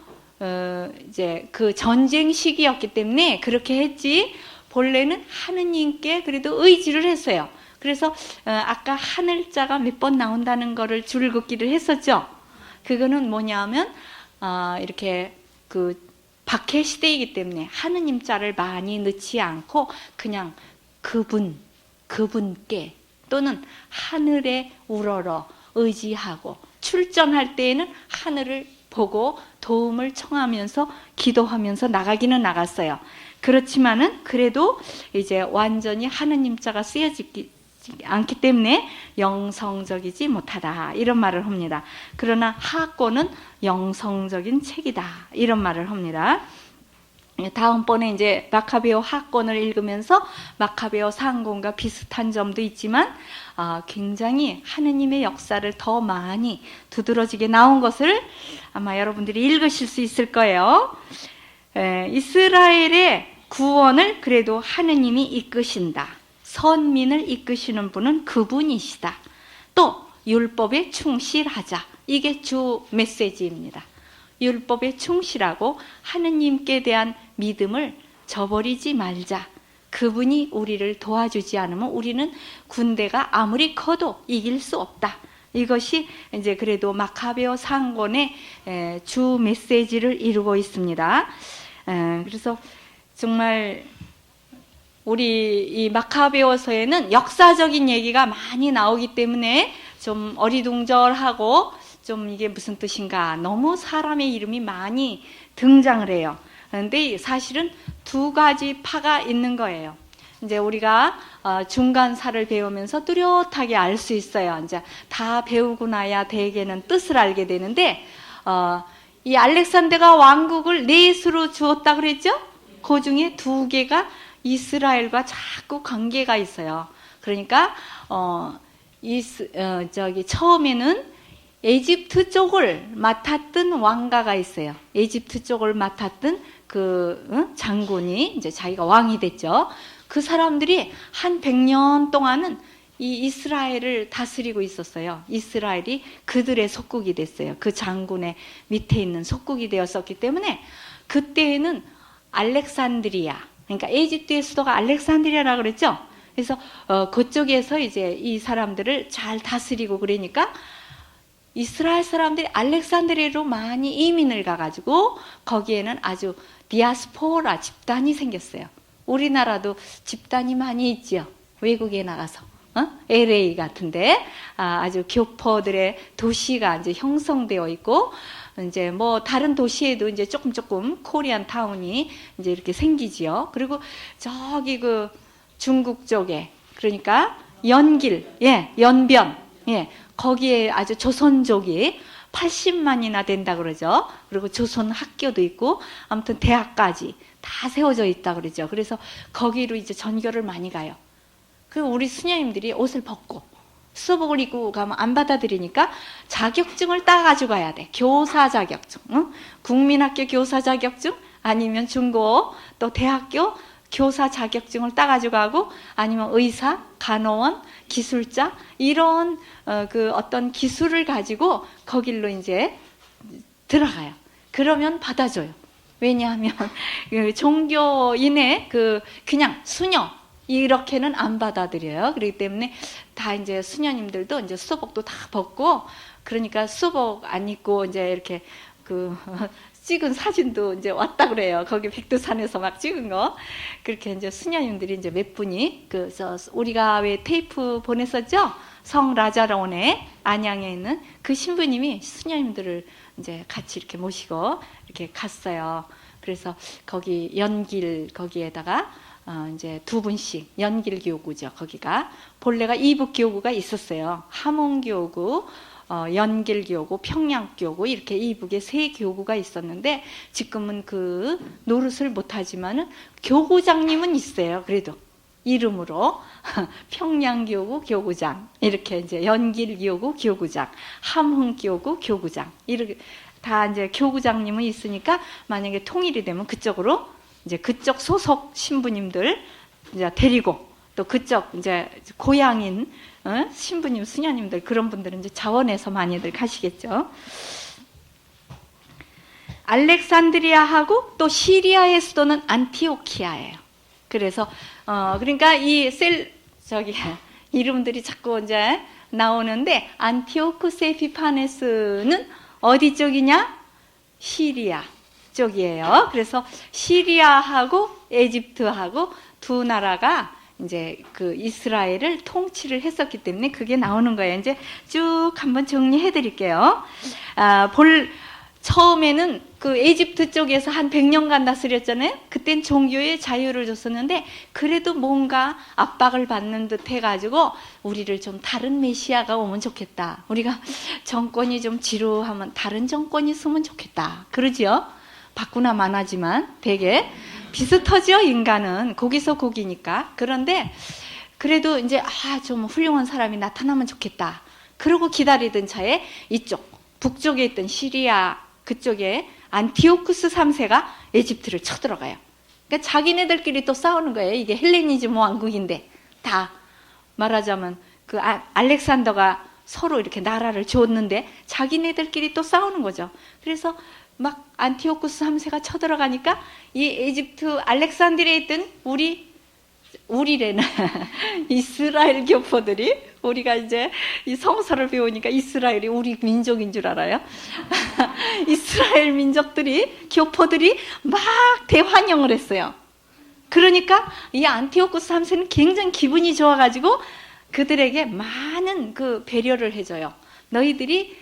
이제 그 전쟁 시기였기 때문에 그렇게 했지 본래는 하느님께 그래도 의지를 했어요. 그래서 아까 하늘자가 몇 번 나온다는 거를 줄긋기를 했었죠. 그거는 뭐냐면 이렇게 그 박해 시대이기 때문에 하느님 자를 많이 넣지 않고 그냥 그분께 또는 하늘에 우러러 의지하고 출전할 때에는 하늘을 보고 도움을 청하면서 기도하면서 나가기는 나갔어요. 그렇지만은 그래도 이제 완전히 하느님 자가 쓰여지지 않기 때문에 영성적이지 못하다 이런 말을 합니다. 그러나 하권은 영성적인 책이다 이런 말을 합니다. 다음번에 이제 마카베오 하권을 읽으면서 마카베오 상권과 비슷한 점도 있지만 굉장히 하느님의 역사를 더 많이 두드러지게 나온 것을 아마 여러분들이 읽으실 수 있을 거예요. 이스라엘의 구원을 그래도 하느님이 이끄신다. 선민을 이끄시는 분은 그분이시다. 또 율법에 충실하자. 이게 주 메시지입니다. 율법에 충실하고 하느님께 대한 믿음을 저버리지 말자. 그분이 우리를 도와주지 않으면 우리는 군대가 아무리 커도 이길 수 없다. 이것이 이제 그래도 마카베오 상권의 주 메시지를 이루고 있습니다. 그래서 정말 우리 이 마카베오서에는 역사적인 얘기가 많이 나오기 때문에 좀 어리둥절하고 좀 이게 무슨 뜻인가 너무 사람의 이름이 많이 등장을 해요. 그런데 사실은 두 가지 파가 있는 거예요. 이제 우리가 중간사를 배우면서 뚜렷하게 알 수 있어요. 이제 다 배우고 나야 대개는 뜻을 알게 되는데 이 알렉산더가 왕국을 넷으로 주었다 그랬죠? 그 중에 두 개가 이스라엘과 자꾸 관계가 있어요. 그러니까 처음에는 에집트 쪽을 맡았던 왕가가 있어요. 에집트 쪽을 맡았던 그 장군이 이제 자기가 왕이 됐죠. 그 사람들이 한 100년 동안은 이 이스라엘을 다스리고 있었어요. 이스라엘이 그들의 속국이 됐어요. 그 장군의 밑에 있는 속국이 되었었기 때문에 그때에는 알렉산드리아, 그러니까 에집트의 수도가 알렉산드리아라고 그랬죠. 그래서 그쪽에서 이제 이 사람들을 잘 다스리고 그러니까 이스라엘 사람들이 알렉산드리아로 많이 이민을 가가지고 거기에는 아주 디아스포라 집단이 생겼어요. 우리나라도 집단이 많이 있지요. 외국에 나가서 LA 같은데 아주 교포들의 도시가 이제 형성되어 있고 이제 뭐 다른 도시에도 이제 조금 코리안 타운이 이제 이렇게 생기지요. 그리고 저기 그 중국 쪽에 그러니까 연길, 연변, 거기에 아주 조선족이 80만이나 된다 그러죠. 그리고 조선 학교도 있고 아무튼 대학까지 다 세워져 있다 그러죠. 그래서 거기로 이제 전교를 많이 가요. 그리고 우리 수녀님들이 옷을 벗고 수복을 입고 가면 안 받아들이니까 자격증을 따가지고 가야 돼. 교사 자격증, 국민학교 교사 자격증 아니면 중고 또 대학교 교사 자격증을 따가지고 가고 아니면 의사, 간호원, 기술자 이런 그 어떤 기술을 가지고 거길로 이제 들어가요. 그러면 받아줘요. 왜냐하면 종교인의 그냥 수녀 이렇게는 안 받아들여요. 그렇기 때문에 다 이제 수녀님들도 이제 수복도 다 벗고 그러니까 수복 안 입고 이제 이렇게 찍은 사진도 이제 왔다 그래요. 거기 백두산에서 막 찍은 거. 그렇게 이제 수녀님들이 이제 몇 분이 우리가 왜 테이프 보냈었죠? 성 라자론의 안양에 있는 그 신부님이 수녀님들을 이제 같이 이렇게 모시고 이렇게 갔어요. 그래서 거기 연길 거기에다가 이제 두 분씩 연길 교구죠. 거기가 본래가 이북 교구가 있었어요. 함흥 교구, 연길 교구, 평양 교구 이렇게 이북에 세 교구가 있었는데 지금은 그 노릇을 못하지만은 교구장님은 있어요. 그래도 이름으로 평양교구 교구장 이렇게 이제 연길교구 교구장, 함흥교구 교구장 이렇게 다 이제 교구장님은 있으니까 만약에 통일이 되면 그쪽으로 이제 그쪽 소속 신부님들 이제 데리고 또 그쪽 이제 고향인 신부님, 수녀님들 그런 분들은 이제 자원해서 많이들 가시겠죠. 알렉산드리아하고 또 시리아의 수도는 안티오키아예요. 그래서 그러니까 이 이름들이 자꾸 이제 나오는데 안티오쿠스 에피파네스는 어디 쪽이냐? 시리아 쪽이에요. 그래서 시리아하고 에집트하고 두 나라가 이제 그 이스라엘을 통치를 했었기 때문에 그게 나오는 거예요. 이제 쭉 한번 정리해 드릴게요. 처음에는 그 에집트 쪽에서 한 100년간 다스렸잖아요. 그땐 종교의 자유를 줬었는데 그래도 뭔가 압박을 받는 듯 해가지고 우리를 좀 다른 메시아가 오면 좋겠다. 우리가 정권이 좀 지루하면 다른 정권이 있으면 좋겠다. 그러지요? 바꾸나 마나지만 되게 비슷하죠. 인간은 거기서 거기니까. 그런데 그래도 이제 좀 훌륭한 사람이 나타나면 좋겠다. 그러고 기다리던 차에 이쪽 북쪽에 있던 시리아 그쪽에 안티오쿠스 3세가 에집트를 쳐들어가요. 그러니까 자기네들끼리 또 싸우는 거예요. 이게 헬레니즘 왕국인데 다 말하자면 그 알렉산더가 서로 이렇게 나라를 줬는데 자기네들끼리 또 싸우는 거죠. 그래서 막 안티오쿠스 3세가 쳐들어가니까 이 에집트 알렉산드리아에 있던 우리래나 이스라엘 교포들이 우리가 이제 이 성서를 배우니까 이스라엘이 우리 민족인 줄 알아요. 이스라엘 민족들이 교포들이 막 대환영을 했어요. 그러니까 이 안티오쿠스 3세는 굉장히 기분이 좋아가지고 그들에게 많은 그 배려를 해줘요. 너희들이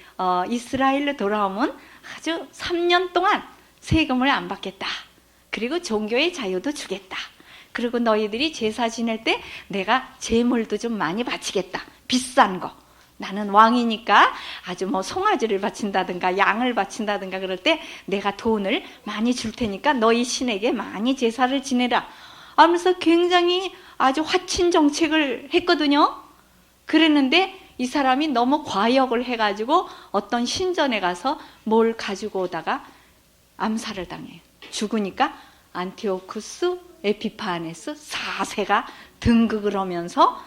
이스라엘로 돌아오면 아주 3년 동안 세금을 안 받겠다. 그리고 종교의 자유도 주겠다. 그리고 너희들이 제사 지낼 때 내가 제물도 좀 많이 바치겠다. 비싼 거. 나는 왕이니까 아주 뭐 송아지를 바친다든가 양을 바친다든가 그럴 때 내가 돈을 많이 줄 테니까 너희 신에게 많이 제사를 지내라. 하면서 굉장히 아주 화친 정책을 했거든요. 그랬는데 이 사람이 너무 과역을 해가지고 어떤 신전에 가서 뭘 가지고 오다가 암살을 당해요. 죽으니까 안티오쿠스 에피파네스 4세가 등극을 하면서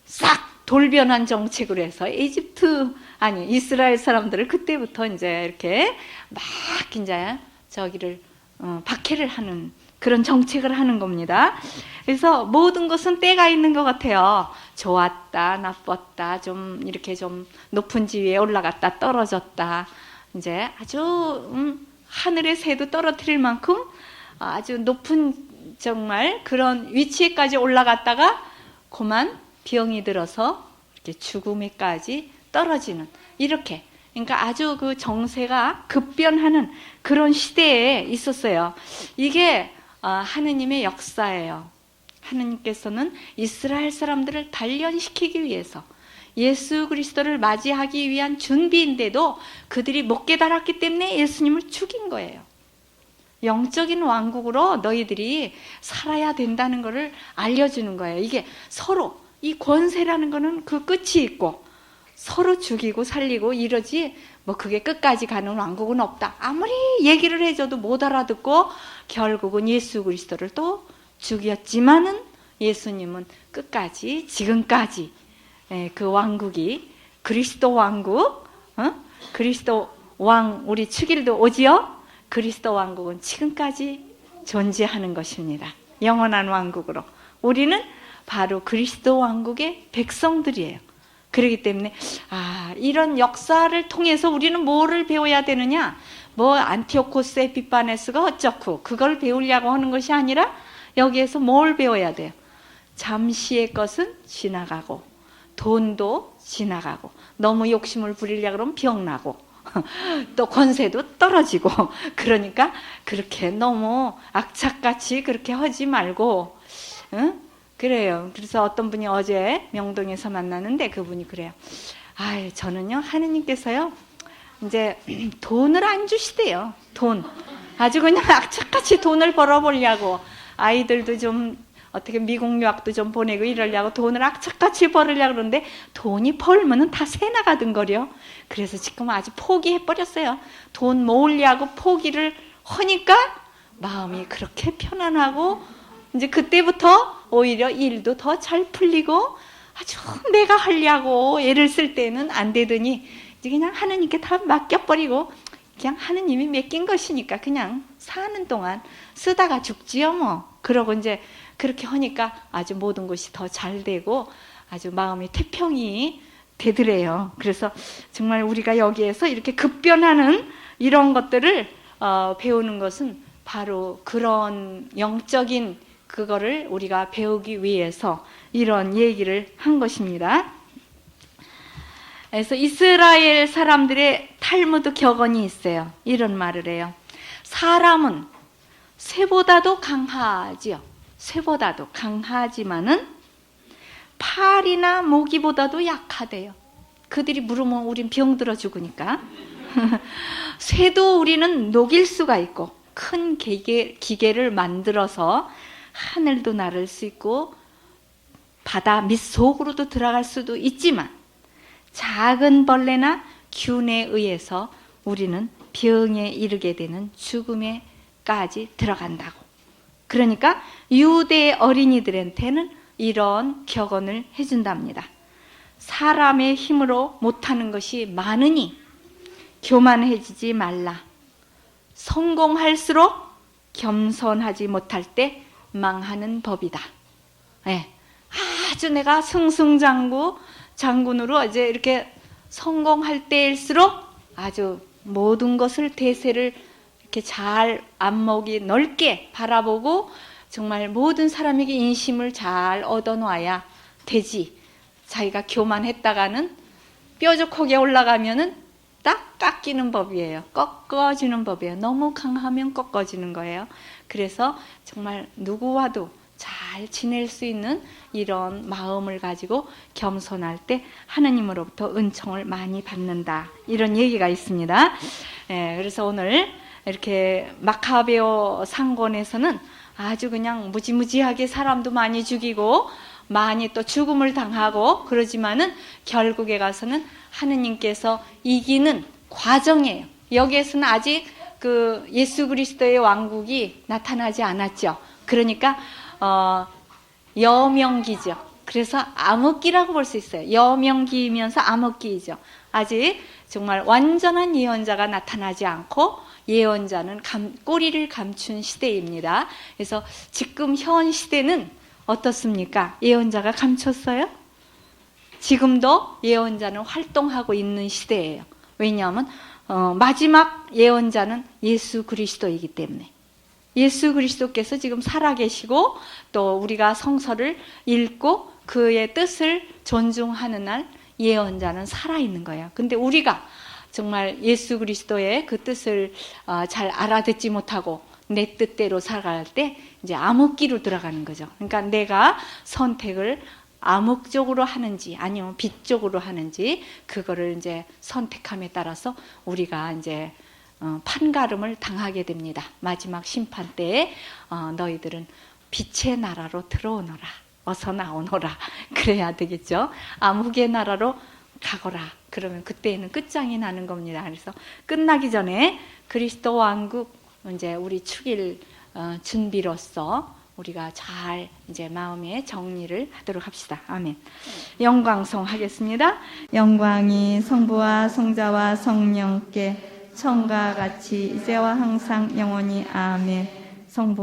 싹 돌변한 정책으로 해서 이스라엘 사람들을 그때부터 이제 이렇게 막 이제 박해를 하는 그런 정책을 하는 겁니다. 그래서 모든 것은 때가 있는 것 같아요. 좋았다, 나빴다, 좀 이렇게 좀 높은 지위에 올라갔다, 떨어졌다. 이제 아주 하늘의 새도 떨어뜨릴 만큼 아주 높은 정말 그런 위치에까지 올라갔다가 그만 병이 들어서 이렇게 죽음에까지 떨어지는 이렇게 그러니까 아주 그 정세가 급변하는 그런 시대에 있었어요. 이게 하느님의 역사예요. 하느님께서는 이스라엘 사람들을 단련시키기 위해서 예수 그리스도를 맞이하기 위한 준비인데도 그들이 못 깨달았기 때문에 예수님을 죽인 거예요. 영적인 왕국으로 너희들이 살아야 된다는 것을 알려주는 거예요. 이게 서로 이 권세라는 거는 그 끝이 있고 서로 죽이고 살리고 이러지 뭐 그게 끝까지 가는 왕국은 없다. 아무리 얘기를 해줘도 못 알아듣고 결국은 예수 그리스도를 또 죽였지만은 예수님은 끝까지 지금까지 그 왕국이 그리스도 왕국, 그리스도 왕 우리 축일도 오지요. 그리스도 왕국은 지금까지 존재하는 것입니다. 영원한 왕국으로. 우리는 바로 그리스도 왕국의 백성들이에요. 그렇기 때문에 이런 역사를 통해서 우리는 뭐를 배워야 되느냐? 뭐 안티오코스 에피파네스가 어쩌고 그걸 배우려고 하는 것이 아니라 여기에서 뭘 배워야 돼요? 잠시의 것은 지나가고 돈도 지나가고, 너무 욕심을 부리려고 그러면 병나고 또 권세도 떨어지고, 그러니까 그렇게 너무 악착같이 그렇게 하지 말고, 응? 그래요. 그래서 어떤 분이 어제 명동에서 만나는데 그분이 그래요. 아유, 저는요, 하느님께서요, 이제 돈을 안 주시대요. 돈. 아주 그냥 악착같이 돈을 벌어보려고, 아이들도 좀 어떻게 미국 유학도 좀 보내고 이러려고 돈을 악착같이 벌으려고 그러는데, 돈이 벌면은 다 새 나가던 거려. 그래서 지금 아주 포기해버렸어요. 돈 모으려고 포기를 하니까 마음이 그렇게 편안하고, 이제 그때부터 오히려 일도 더 잘 풀리고, 아주 내가 하려고 애를 쓸 때는 안 되더니 이제 그냥 하느님께 다 맡겨버리고, 그냥 하느님이 맡긴 것이니까 그냥 사는 동안 쓰다가 죽지요 뭐. 그러고 이제 그렇게 하니까 아주 모든 것이 더 잘 되고 아주 마음이 태평이 되더래요. 그래서 정말 우리가 여기에서 이렇게 급변하는 이런 것들을 배우는 것은 바로 그런 영적인 그거를 우리가 배우기 위해서 이런 얘기를 한 것입니다. 그래서 이스라엘 사람들의 탈무드 격언이 있어요. 이런 말을 해요. 사람은 새보다도 강하지요. 새보다도 강하지만은 팔이나 모기보다도 약하대요. 그들이 물으면 우린 병들어 죽으니까. 새도 우리는 녹일 수가 있고, 큰 기계를 만들어서 하늘도 나를 수 있고 바다 밑속으로도 들어갈 수도 있지만, 작은 벌레나 균에 의해서 우리는 병에 이르게 되는 죽음에까지 들어간다고. 그러니까 유대 어린이들한테는 이런 격언을 해준답니다. 사람의 힘으로 못하는 것이 많으니 교만해지지 말라. 성공할수록 겸손하지 못할 때 망하는 법이다. 네. 아주 내가 승승장구으로 이제 이렇게 성공할 때일수록 아주 모든 것을 대세를 이렇게 잘 안목이 넓게 바라보고 정말 모든 사람에게 인심을 잘 얻어놔야 되지. 자기가 교만했다가는 뾰족하게 올라가면은 딱 깎이는 법이에요. 꺾어지는 법이에요. 너무 강하면 꺾어지는 거예요. 그래서 정말 누구와도 잘 지낼 수 있는 이런 마음을 가지고 겸손할 때 하나님으로부터 은총을 많이 받는다. 이런 얘기가 있습니다. 그래서 오늘 이렇게 마카베오 상권에서는 아주 그냥 무지무지하게 사람도 많이 죽이고 많이 또 죽음을 당하고 그러지만은 결국에 가서는 하느님께서 이기는 과정이에요. 여기에서는 아직 그 예수 그리스도의 왕국이 나타나지 않았죠. 그러니까 여명기죠. 그래서 암흑기라고 볼 수 있어요. 여명기이면서 암흑기이죠. 아직 정말 완전한 예언자가 나타나지 않고 예언자는 꼬리를 감춘 시대입니다. 그래서 지금 현 시대는 어떻습니까? 예언자가 감췄어요? 지금도 예언자는 활동하고 있는 시대예요. 왜냐하면 마지막 예언자는 예수 그리스도이기 때문에. 예수 그리스도께서 지금 살아계시고 또 우리가 성서를 읽고 그의 뜻을 존중하는 날 예언자는 살아있는 거예요. 근데 우리가 정말 예수 그리스도의 그 뜻을 잘 알아듣지 못하고 내 뜻대로 살아갈 때 이제 암흑기로 들어가는 거죠. 그러니까 내가 선택을 암흑 쪽으로 하는지 아니면 빛 쪽으로 하는지 그거를 이제 선택함에 따라서 우리가 이제 판가름을 당하게 됩니다. 마지막 심판 때에 너희들은 빛의 나라로 들어오너라. 어서 나오너라. 그래야 되겠죠. 암흑의 나라로 가거라. 그러면 그때에는 끝장이 나는 겁니다. 그래서 끝나기 전에 그리스도 왕국 이제 우리 축일 준비로서 우리가 잘 이제 마음의 정리를 하도록 합시다. 아멘. 영광송 하겠습니다. 영광이 성부와 성자와 성령께 처음과 같이 이제와 항상 영원히 아멘. 성부